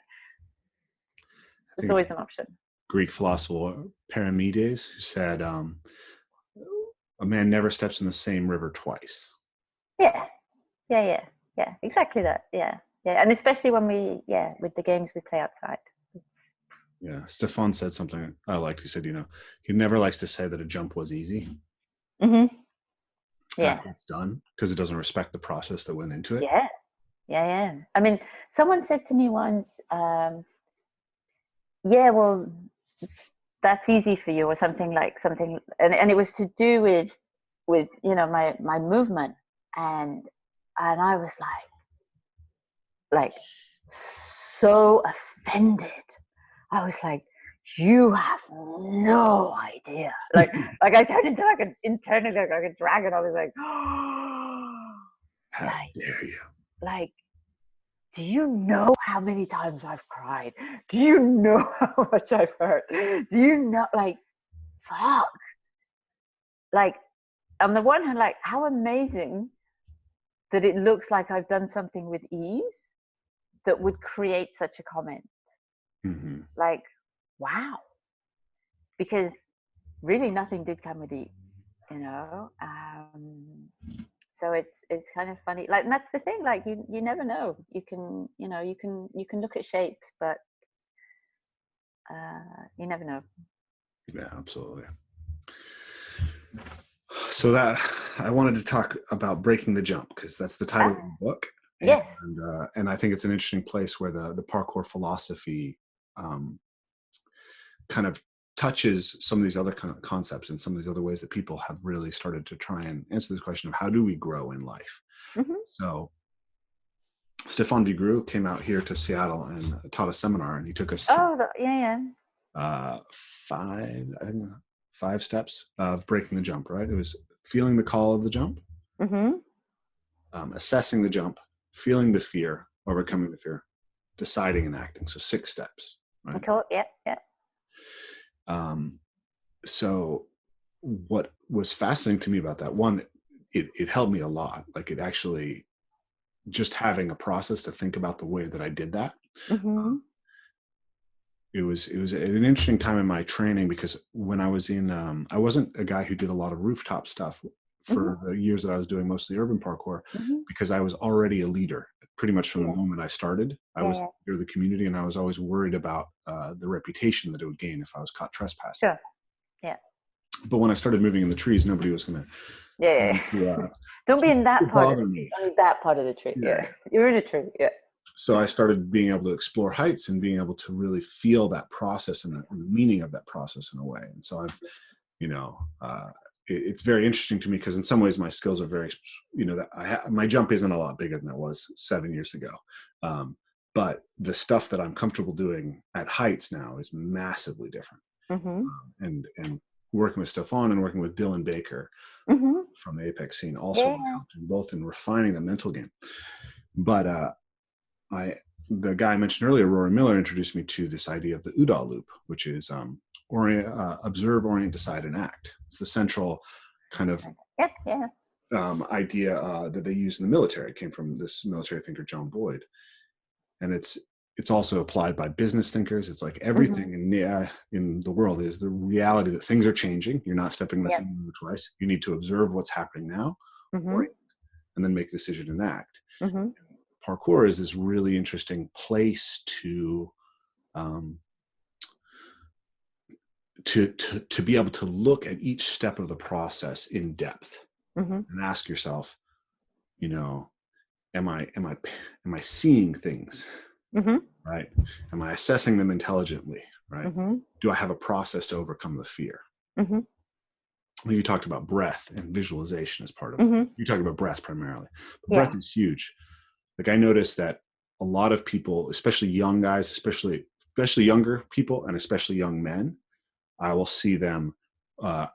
it's always an option. Greek philosopher Parmenides, who said, a man never steps in the same river twice. Yeah, exactly that. Yeah, and especially when with the games we play outside. Yeah, Stefan said something I liked. He said, he never likes to say that a jump was easy. Mm-hmm. Yeah. After it's done, because it doesn't respect the process that went into it. Yeah. I mean, someone said to me once, well, that's easy for you, or something, and it was to do with my movement, and I was like so offended. I was like, you have no idea. Like I turned into internally like a dragon. I was like, how dare you? Like, do you know how many times I've cried? Do you know how much I've hurt? Do you know, like, fuck? Like, on the one hand, like, how amazing that it looks like I've done something with ease that would create such a comment. Mm-hmm. Like, wow. Because really nothing did come with ease, so it's kind of funny, like, and that's the thing, like, you never know. You can look at shapes, but you never know. Yeah, absolutely. So that I wanted to talk about Breaking the Jump, because that's the title of the book. Yes. And I think it's an interesting place where the parkour philosophy kind of touches some of these other concepts and some of these other ways that people have really started to try and answer this question of how do we grow in life. Mm-hmm. So Stefan Vigru came out here to Seattle and taught a seminar, and he took us through 5 steps of breaking the jump, right? It was feeling the call of the jump, assessing the jump, feeling the fear, overcoming the fear, deciding and acting. So 6 steps, right? Cool. Yeah. So what was fascinating to me about that, one, it helped me a lot. Like, it actually, just having a process to think about the way that I did that. Mm-hmm. It was an interesting time in my training, because when I was in, I wasn't a guy who did a lot of rooftop stuff for the years that I was doing mostly urban parkour, because I was already a leader pretty much from the moment I started. I was leader of the community, and I was always worried about the reputation that it would gain if I was caught trespassing. Sure. Yeah. But when I started moving in the trees, nobody was going to. Don't be in that part. Only that part of the tree. Yeah. You're in a tree. Yeah. So I started being able to explore heights and being able to really feel that process and the meaning of that process in a way. And so I've, it's very interesting to me, because in some ways my skills are very, my jump isn't a lot bigger than it was 7 years ago. But the stuff that I'm comfortable doing at heights now is massively different. And working with Stefan and working with Dylan Baker from the Apex scene also helped, both in refining the mental game. But the guy I mentioned earlier, Rory Miller, introduced me to this idea of the UDA loop, which is observe, orient, decide, and act. It's the central kind of idea that they use in the military. It came from this military thinker, John Boyd. And it's also applied by business thinkers. It's like everything in the world is the reality that things are changing. You're not stepping the same way twice. You need to observe what's happening now, orient, and then make a decision and act. Parkour is this really interesting place to be able to look at each step of the process in depth and ask yourself, am I seeing things, Mm-hmm. right? Am I assessing them intelligently, right? Mm-hmm. Do I have a process to overcome the fear? Mm-hmm. You talked about breath and visualization as part of, Mm-hmm. you talked about breath primarily. But Yeah. breath is huge. Like I noticed that a lot of people, especially young guys, especially younger people, and especially young men, I will see them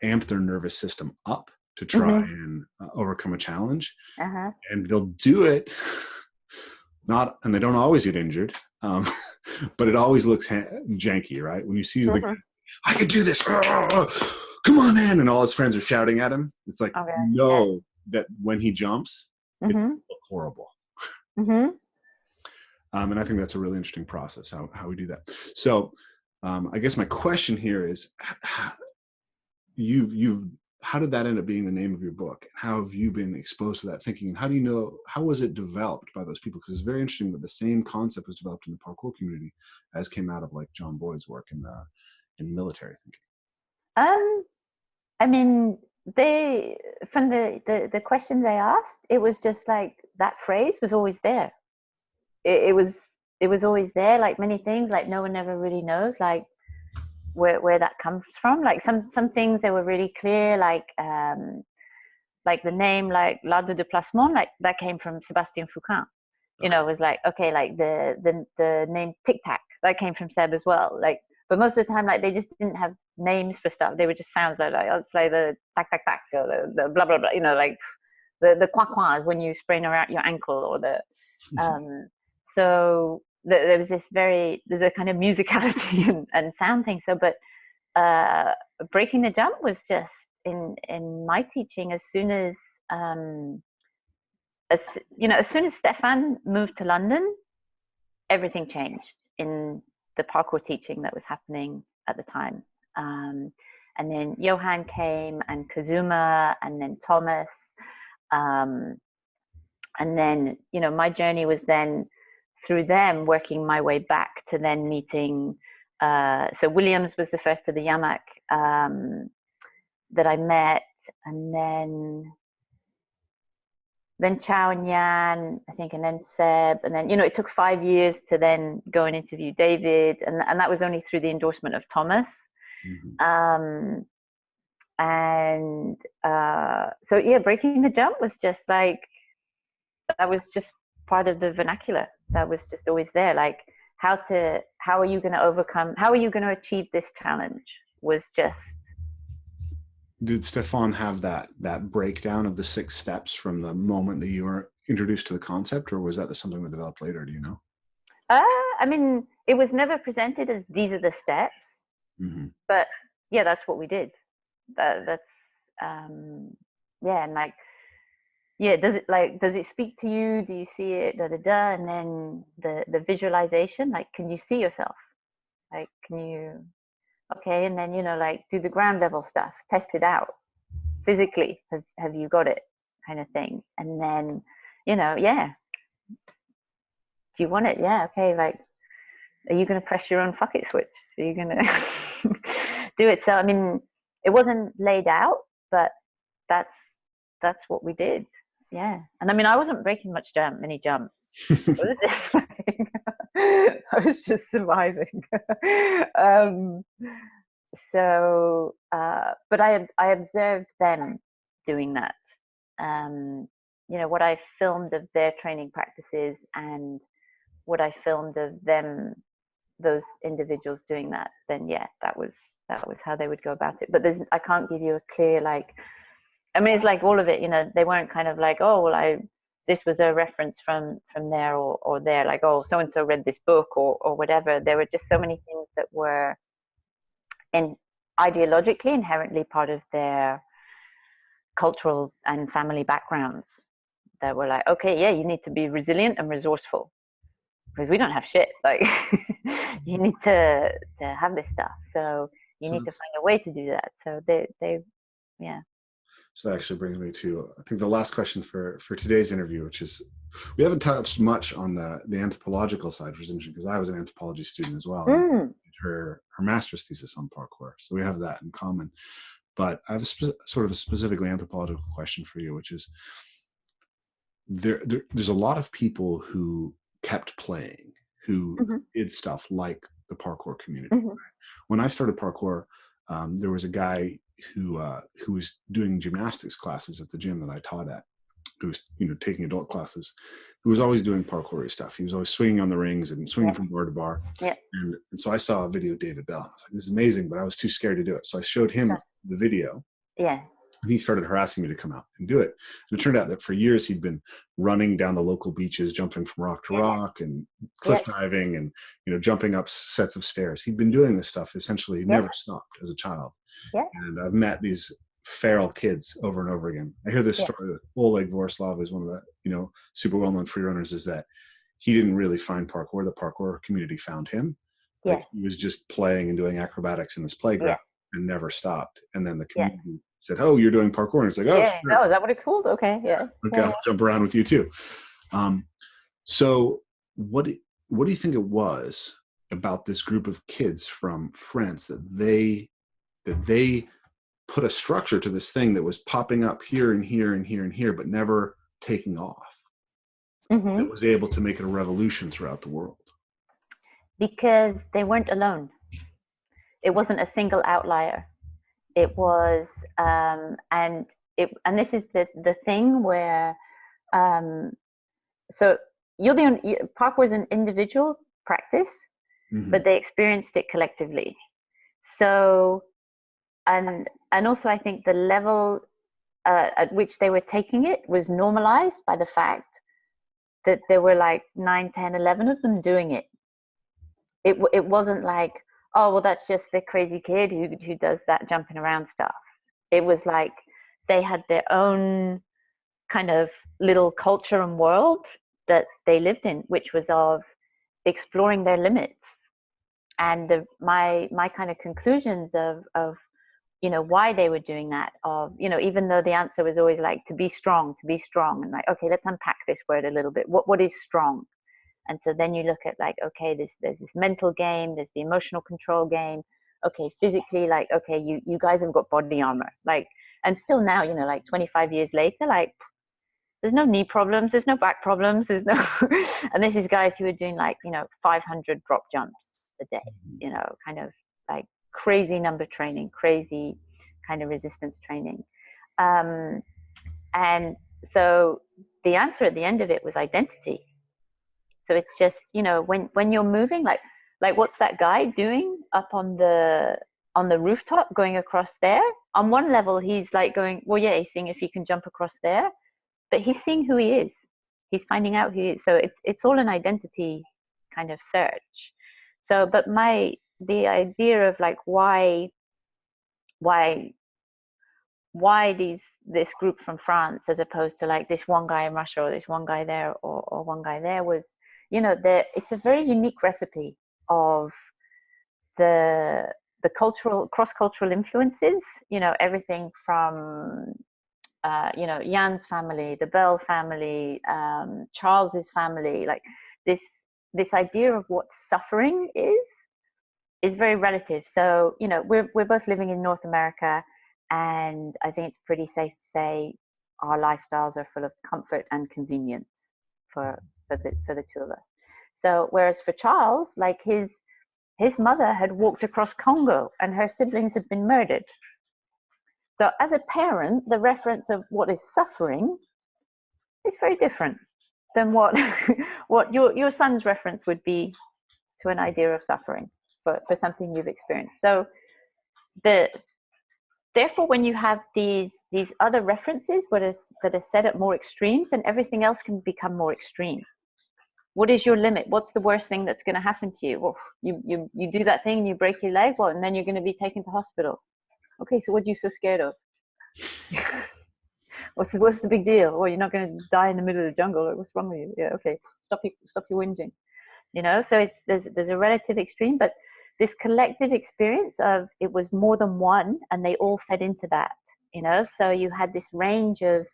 amp their nervous system up to try Mm-hmm. and overcome a challenge, Uh-huh. and they'll do it. And they don't always get injured, but it always looks janky, right? When you see the guy, I can do this. Come on, man. And all his friends are shouting at him. It's like, Okay. know that when he jumps, it's horrible. Mm-hmm. And I think that's a really interesting process, how we do that. So I guess my question here is, how did that end up being the name of your book? How have you been exposed to that thinking? And how do you know, how was it developed by those people? Because it's very interesting that the same concept was developed in the parkour community as came out of like John Boyd's work in military thinking. I mean, they, from the questions they asked, it was just like that phrase was always there. It was always there, like many things, like no one ever really knows like where that comes from. Like some things they were really clear, like the name, like l'art de déplacement, like that came from Sébastien Foucault. You know, it was like, okay, like the name Tic Tac, that came from Seb as well. Like, but most of the time, like they just didn't have names for stuff. They were just sounds like oh, it's like the tac tac tac, or the blah blah blah. You know, like the coin coin when you sprain around your ankle, or the so there was there's a kind of musicality and sound thing. So, but breaking the jump was just in my teaching as soon as as soon as Stefan moved to London, everything changed in the parkour teaching that was happening at the time. And then Johan came, and Kazuma, and then Thomas. And then, my journey was then through them working my way back to then meeting. So Williams was the first of the Yamak that I met. And then Chow and Yan, I think, and then Seb, and then it took 5 years to then go and interview David, and that was only through the endorsement of Thomas. So yeah, breaking the jump was just like, that was just part of the vernacular. That was just always there. Like how are you going to achieve this challenge was just. Did Stefan have that breakdown of the 6 steps from the moment that you were introduced to the concept, or was that something that developed later? Do you know? I mean, it was never presented as these are the steps, but yeah, that's what we did. That's yeah, and like, yeah, does it speak to you? Do you see it? And then the visualization, like, can you see yourself? Like, can you? Okay, and then like do the ground level stuff, test it out physically. Have you got it, kind of thing? And then yeah, do you want it? Yeah, okay. Like, are you going to press your own fuck it switch? Are you going to do it? So I mean, it wasn't laid out, but that's what we did. Yeah, and I mean, I wasn't breaking many jumps. It was just like, I was just surviving. So, but I observed them doing that. What I filmed of their training practices and what I filmed of them, those individuals doing that, then yeah, that was how they would go about it. But I can't give you a clear, like, I mean, it's like all of it, they weren't kind of like, oh, well, this was a reference from there or there, like, oh, so-and-so read this book or whatever. There were just so many things that were ideologically inherently part of their cultural and family backgrounds that were like, okay, yeah, you need to be resilient and resourceful because we don't have shit. Like, you need to have this stuff. So you need to find a way to do that. So they yeah. So that actually brings me to, I think, the last question for today's interview, which is, we haven't touched much on the anthropological side, which is interesting because I was an anthropology student as well. Her master's thesis on parkour, so we have that in common. But I have sort of a specifically anthropological question for you, which is, there's a lot of people who kept playing, who did stuff like the parkour community. When I started parkour, there was a guy who was doing gymnastics classes at the gym that I taught at, who was, taking adult classes, who was always doing parkour stuff. He was always swinging on the rings and swinging from bar to bar. And so I saw a video of David Bell. I was like, this is amazing, but I was too scared to do it. So I showed him the video. And he started harassing me to come out and do it. And it turned out that for years he'd been running down the local beaches, jumping from rock to rock and cliff diving and, jumping up sets of stairs. He'd been doing this stuff essentially. He never stopped as a child. And I've met these feral kids over and over again. I hear this story with Oleg Vorslav, who's one of the, super well-known free runners, is that he didn't really find parkour. The parkour community found him. Like, he was just playing and doing acrobatics in this playground and never stopped. And then the community said, "Oh, you're doing parkour." And it's like, "Oh, sure. Is that what it's called? Okay, okay, I'll jump around with you too." So what do you think it was about this group of kids from France that they put a structure to this thing that was popping up here and here and here and here, but never taking off? That was able to make it a revolution throughout the world? Because they weren't alone. It wasn't a single outlier. It was, and this is the thing where, so parkour is an individual practice, but they experienced it collectively. So, and also I think the level at which they were taking it was normalized by the fact that there were like 9, 10, 11 of them doing it. It wasn't like, oh, well, that's just the crazy kid who does that jumping around stuff. It was like they had their own kind of little culture and world that they lived in, which was of exploring their limits. And my kind of conclusions of why they were doing that, of even though the answer was always like to be strong, and like, okay, let's unpack this word a little bit. What is strong? And so then you look at like, okay, there's this mental game, there's the emotional control game. Okay, physically, like, okay, you guys have got body armor, like, and still now, like 25 years later, like, there's no knee problems, there's no back problems, there's no, and this is guys who are doing like, 500 drop jumps a day, kind of like crazy number training, crazy kind of resistance training. And so the answer at the end of it was identity. So it's just, when you're moving, like what's that guy doing up on the rooftop going across there? On one level, he's like going, well, yeah, he's seeing if he can jump across there, but he's seeing who he is. He's finding out who he is. So it's all an identity kind of search. So, but the idea of like, why this group from France, as opposed to like this one guy in Russia or this one guy there or one guy there, was, it's a very unique recipe of the cultural, cross-cultural influences, everything from, Jan's family, the Bell family, Charles's family, like this idea of what suffering is very relative. So, we're both living in North America, and I think it's pretty safe to say our lifestyles are full of comfort and convenience for the two of us. So whereas for Charles, like his mother had walked across Congo and her siblings had been murdered. So as a parent, the reference of what is suffering is very different than what your son's reference would be to an idea of suffering for something you've experienced. So therefore, when you have these other references that are set at more extremes, then everything else can become more extreme. What is your limit? What's the worst thing that's going to happen to you? Well, you do that thing and you break your leg, well, and then you're going to be taken to hospital. Okay, so what are you so scared of? What's the big deal? Well, you're not going to die in the middle of the jungle. What's wrong with you? Yeah, okay, stop your whinging. So there's a relative extreme, but this collective experience of it was more than one, and they all fed into that. So you had this range of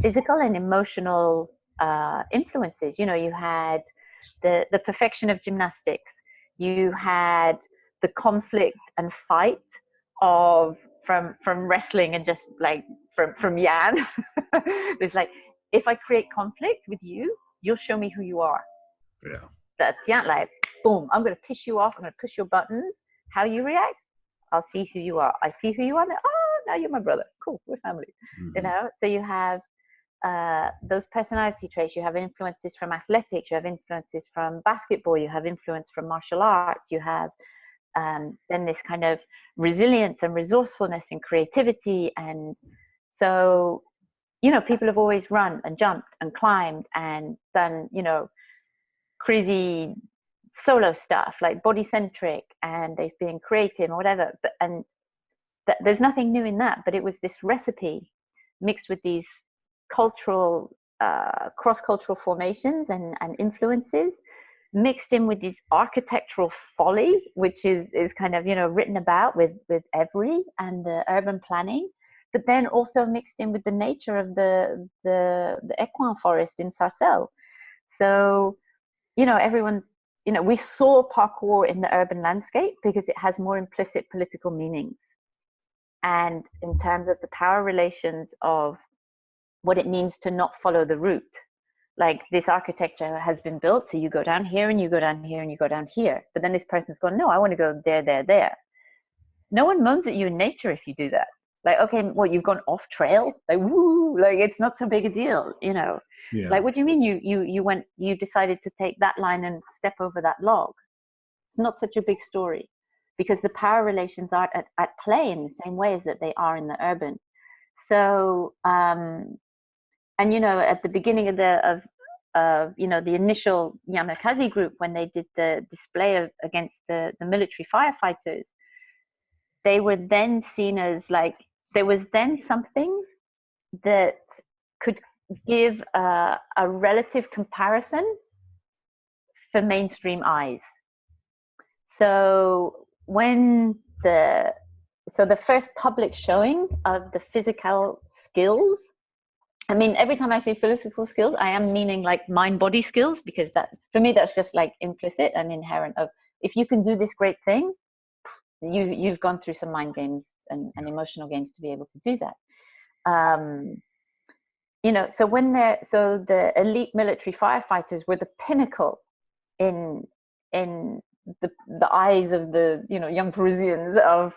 physical and emotional influences. You had the perfection of gymnastics. You had the conflict and fight from wrestling and just like from Yan. It's like, if I create conflict with you, you'll show me who you are. Yeah. That's Yan, like, boom, I'm going to piss you off. I'm going to push your buttons. How you react, I'll see who you are. I see who you are. Like, oh, now you're my brother. Cool, we're family. You know, so you have those personality traits. You have influences from athletics. You have influences from basketball. You have influence from martial arts. You have then this kind of resilience and resourcefulness and creativity. And so, you know, people have always run and jumped and climbed and done, you know, crazy solo stuff like body centric, and they've been creative or whatever. But and there's nothing new in that, but it was this recipe mixed with these cultural cross-cultural formations and influences, mixed in with this architectural folly, which is kind of, you know, written about with Every and the urban planning, but then also mixed in with the nature of the equine forest in Sarcelles. So, you know, everyone, you know, we saw parkour in the urban landscape because it has more implicit political meanings. And in terms of the power relations of what it means to not follow the route, like this architecture has been built, so you go down here and you go down here and you go down here. But then this person's gone, no, I want to go there, there, there. No one moans at you in nature if you do that. Like, okay, well, you've gone off trail. Like, woo, like it's not so big a deal, you know. Yeah. Like, what do you mean you decided to take that line and step over that log? It's not such a big story, because the power relations are at play in the same ways that they are in the urban. So, and, you know, at the beginning of you know, the initial Yamakasi group, when they did the display against the military firefighters, they were then seen as like, there was then something that could give a relative comparison for mainstream eyes. So when the first public showing of the physical skills, I mean, every time I say physical skills, I am meaning like mind-body skills, because that, for me, that's just like implicit and inherent of, if you can do this great thing, you've gone through some mind games and emotional games to be able to do that. You know, so the elite military firefighters were the pinnacle in the eyes of the, you know, young Parisians of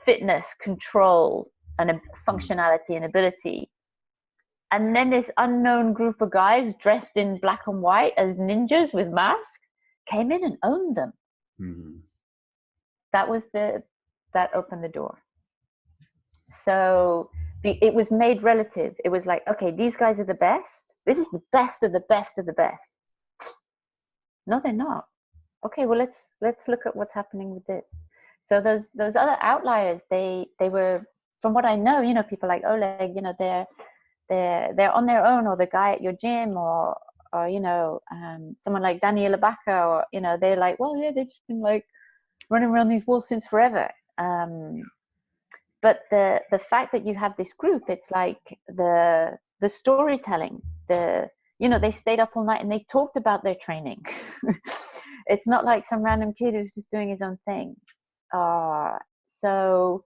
fitness, control, and functionality and ability. And then this unknown group of guys dressed in black and white as ninjas with masks came in and owned them. Mm-hmm. That opened the door. So it was made relative. It was like, okay, these guys are the best. This is the best of the best of the best. No, they're not. Okay, well, let's look at what's happening with this. So those other outliers, they were, from what I know, you know, people like Oleg, you know, they're on their own, or the guy at your gym, or you know, someone like Daniela Baca, or, you know, they're like, well, yeah, they've just been like running around these walls since forever. But the fact that you have this group, it's like the storytelling, you know, they stayed up all night and they talked about their training. It's not like some random kid who's just doing his own thing. So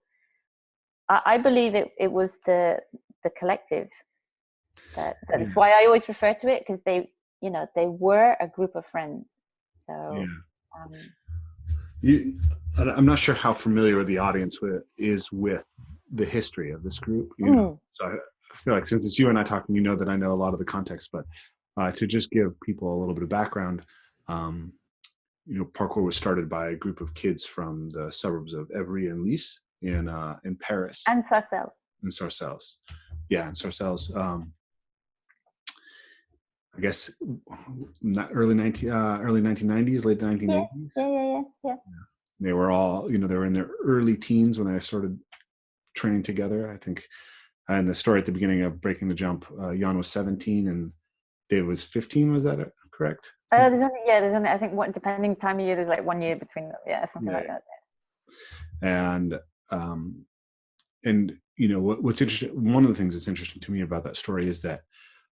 I believe it was the collective. That's why I always refer to it, because they, you know, they were a group of friends. So I'm not sure how familiar the audience is with the history of this group. You know? So I feel like, since it's you and I talking, you know that I know a lot of the context, but to just give people a little bit of background, you know, Parkour was started by a group of kids from the suburbs of Evry and Lys in Paris. And Sarcelles. In Sarcelles. Yeah, in Sarcelles. I guess early 1990s, late 1980s. Yeah. They were all, you know, they were in their early teens when they started training together, I think. And the story at the beginning of Breaking the Jump, Jan was 17 and Dave was 15. Was that correct? There's only, I think, depending time of year, there's like 1 year between them. Yeah, something like that. And you know, what's interesting, one of the things that's interesting to me about that story is that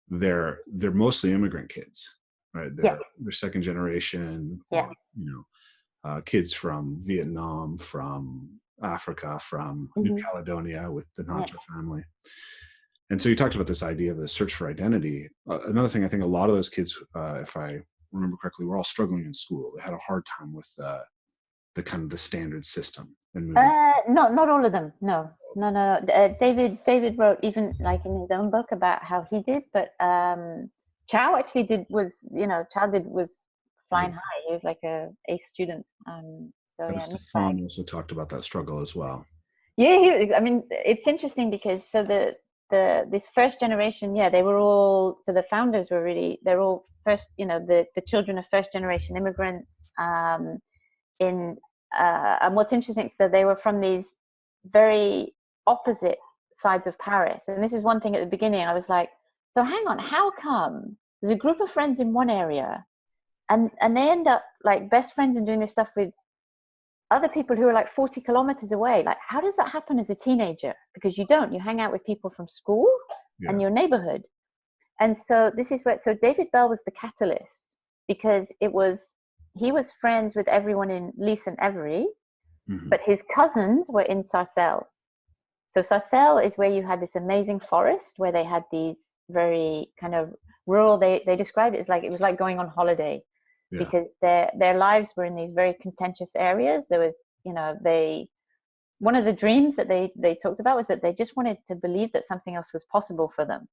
they're mostly immigrant kids, right? They're second generation, you know, kids from Vietnam, from Africa, from New Caledonia with the Nanja family. And so you talked about this idea of the search for identity. Another thing, I think a lot of those kids, if I remember correctly, were all struggling in school. They had a hard time with the kind of the standard system. And not all of them. No. David wrote even like in his own book about how he did, but Chow actually was flying high. He was like a student. Stefan also talked about that struggle as well. Yeah, I mean, it's interesting because this first generation, they were all, so the founders were really, they're all first, the children of first generation immigrants and what's interesting is that they were from these very opposite sides of Paris. And this is one thing at the beginning, I was like, so hang on, how come there's a group of friends in one area and they end up like best friends and doing this stuff with other people who are like 40 kilometers away? Like, how does that happen as a teenager? Because you hang out with people from school and your neighborhood. And so this is so David Bell was the catalyst, because he was friends with everyone in Lys and Every, but his cousins were in Sarcelles. So Sarcelles is where you had this amazing forest where they had these very kind of rural, they described it as like, it was like going on holiday. Because their lives were in these very contentious areas. There was, one of the dreams that they talked about was that they just wanted to believe that something else was possible for them,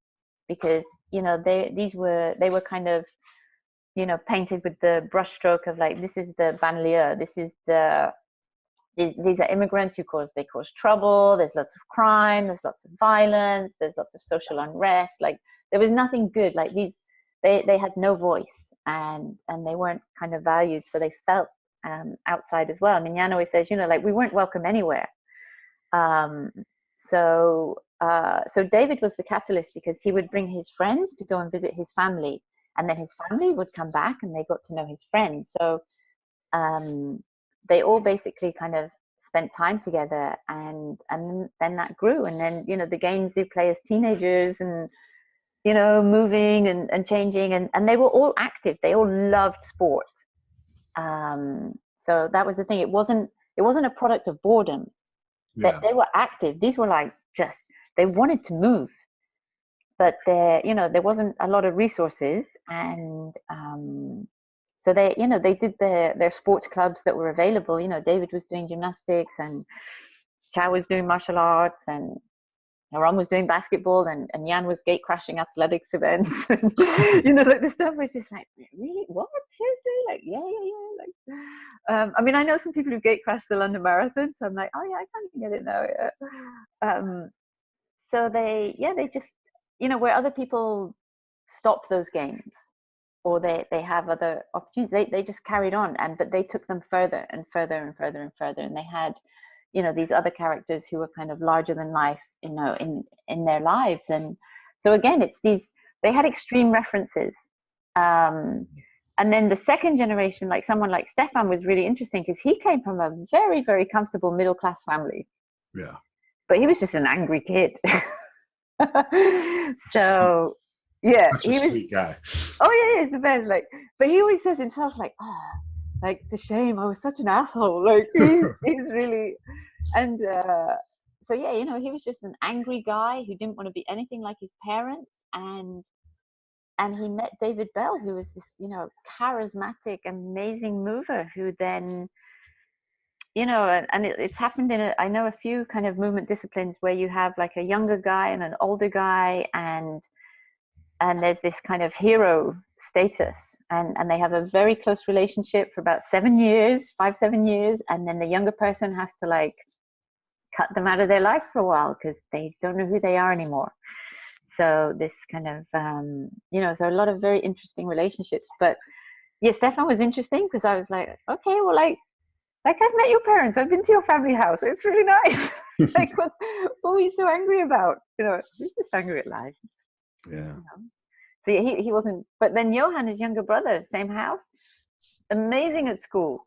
because they were kind of painted with the brushstroke of like, this is the banlieue, these are immigrants who they cause trouble. There's lots of crime. There's lots of violence. There's lots of social unrest. Like, there was nothing good. Like these. They had no voice and they weren't kind of valued, so they felt outside as well. I mean, Jan always says, like, we weren't welcome anywhere. So David was the catalyst, because he would bring his friends to go and visit his family, and then his family would come back and they got to know his friends. So they all basically kind of spent time together, and then that grew. And then the games they play as teenagers, and moving and changing, and they were all active. They all loved sport. So that was the thing. It wasn't a product of boredom. That they were active. These were like, they wanted to move, but there wasn't a lot of resources, and so they did their sports clubs that were available. David was doing gymnastics, and Chow was doing martial arts, and Ron was doing basketball, and Jan was gate crashing athletics events. Like the stuff was just like, really, what? Seriously? Like, yeah. Like, I mean, I know some people who gate crashed the London Marathon, so I'm like, oh yeah, I kind of get it now. So they just, where other people stop those games, or they have other opportunities, they just carried on, but they took them further and further and further and further, and they had these other characters who were kind of larger than life, in their lives. And so again, it's they had extreme references. And then the second generation, like someone like Stefan, was really interesting, because he came from a very, very comfortable middle-class family. Yeah. But he was just an angry kid. So yeah, such a sweet guy. Oh yeah, he's the best. Like, but he always says himself like, like, the shame, I was such an asshole. Like, he's really, and so yeah, he was just an angry guy who didn't want to be anything like his parents, and he met David Bell, who was this charismatic, amazing mover, who then and it's happened in I know a few kind of movement disciplines where you have like a younger guy and an older guy, and there's this kind of hero status, and they have a very close relationship for about 7 years, 5-7 years, and then the younger person has to like cut them out of their life for a while because they don't know who they are anymore. So this kind of so a lot of very interesting relationships. But yeah, Stefan was interesting because I was like, okay, well, like I've met your parents, I've been to your family house, it's really nice. Like, what were you so angry about? He's just angry at life. Yeah. So yeah, he wasn't. But then Johan, his younger brother, same house, amazing at school.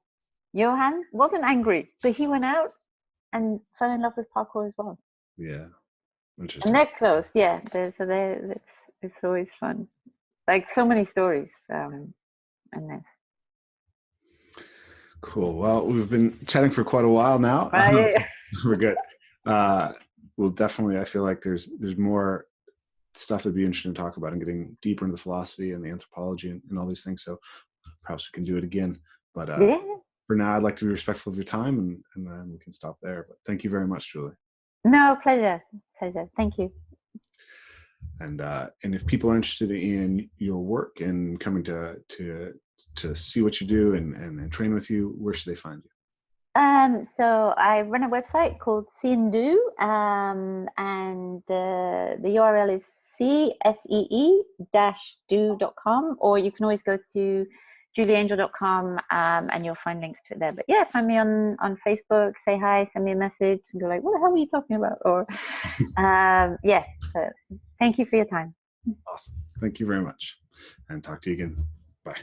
Johan wasn't angry, but he went out and fell in love with parkour as well. Yeah, interesting. And they're close. Yeah, it's always fun. Like, so many stories in this. Cool. Well, we've been chatting for quite a while now. We're good. Well, definitely, I feel like there's more stuff that'd be interesting to talk about and getting deeper into the philosophy and the anthropology and all these things. So perhaps we can do it again. But Yeah. for now, I'd like to be respectful of your time, and then we can stop there. But thank you very much, Julie. No, pleasure. Thank you. And if people are interested in your work and coming to see what you do and train with you, where should they find you? So I run a website called See and Do, and the URL is csee-do.com, or you can always go to julieangel.com, and you'll find links to it there. But yeah, find me on Facebook, say hi, send me a message, and go like, what the hell are you talking about? Or yeah, so thank you for your time. Awesome. Thank you very much, and talk to you again. Bye.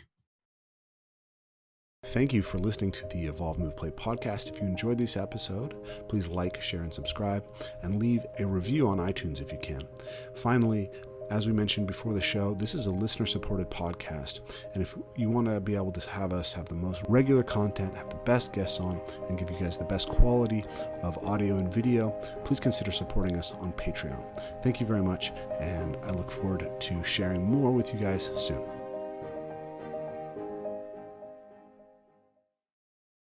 Thank you for listening to the Evolve, Move, Play podcast. If you enjoyed this episode, please like, share, and subscribe, and leave a review on iTunes if you can. Finally, as we mentioned before the show, this is a listener-supported podcast, and if you want to be able to have us have the most regular content, have the best guests on, and give you guys the best quality of audio and video, please consider supporting us on Patreon. Thank you very much, and I look forward to sharing more with you guys soon.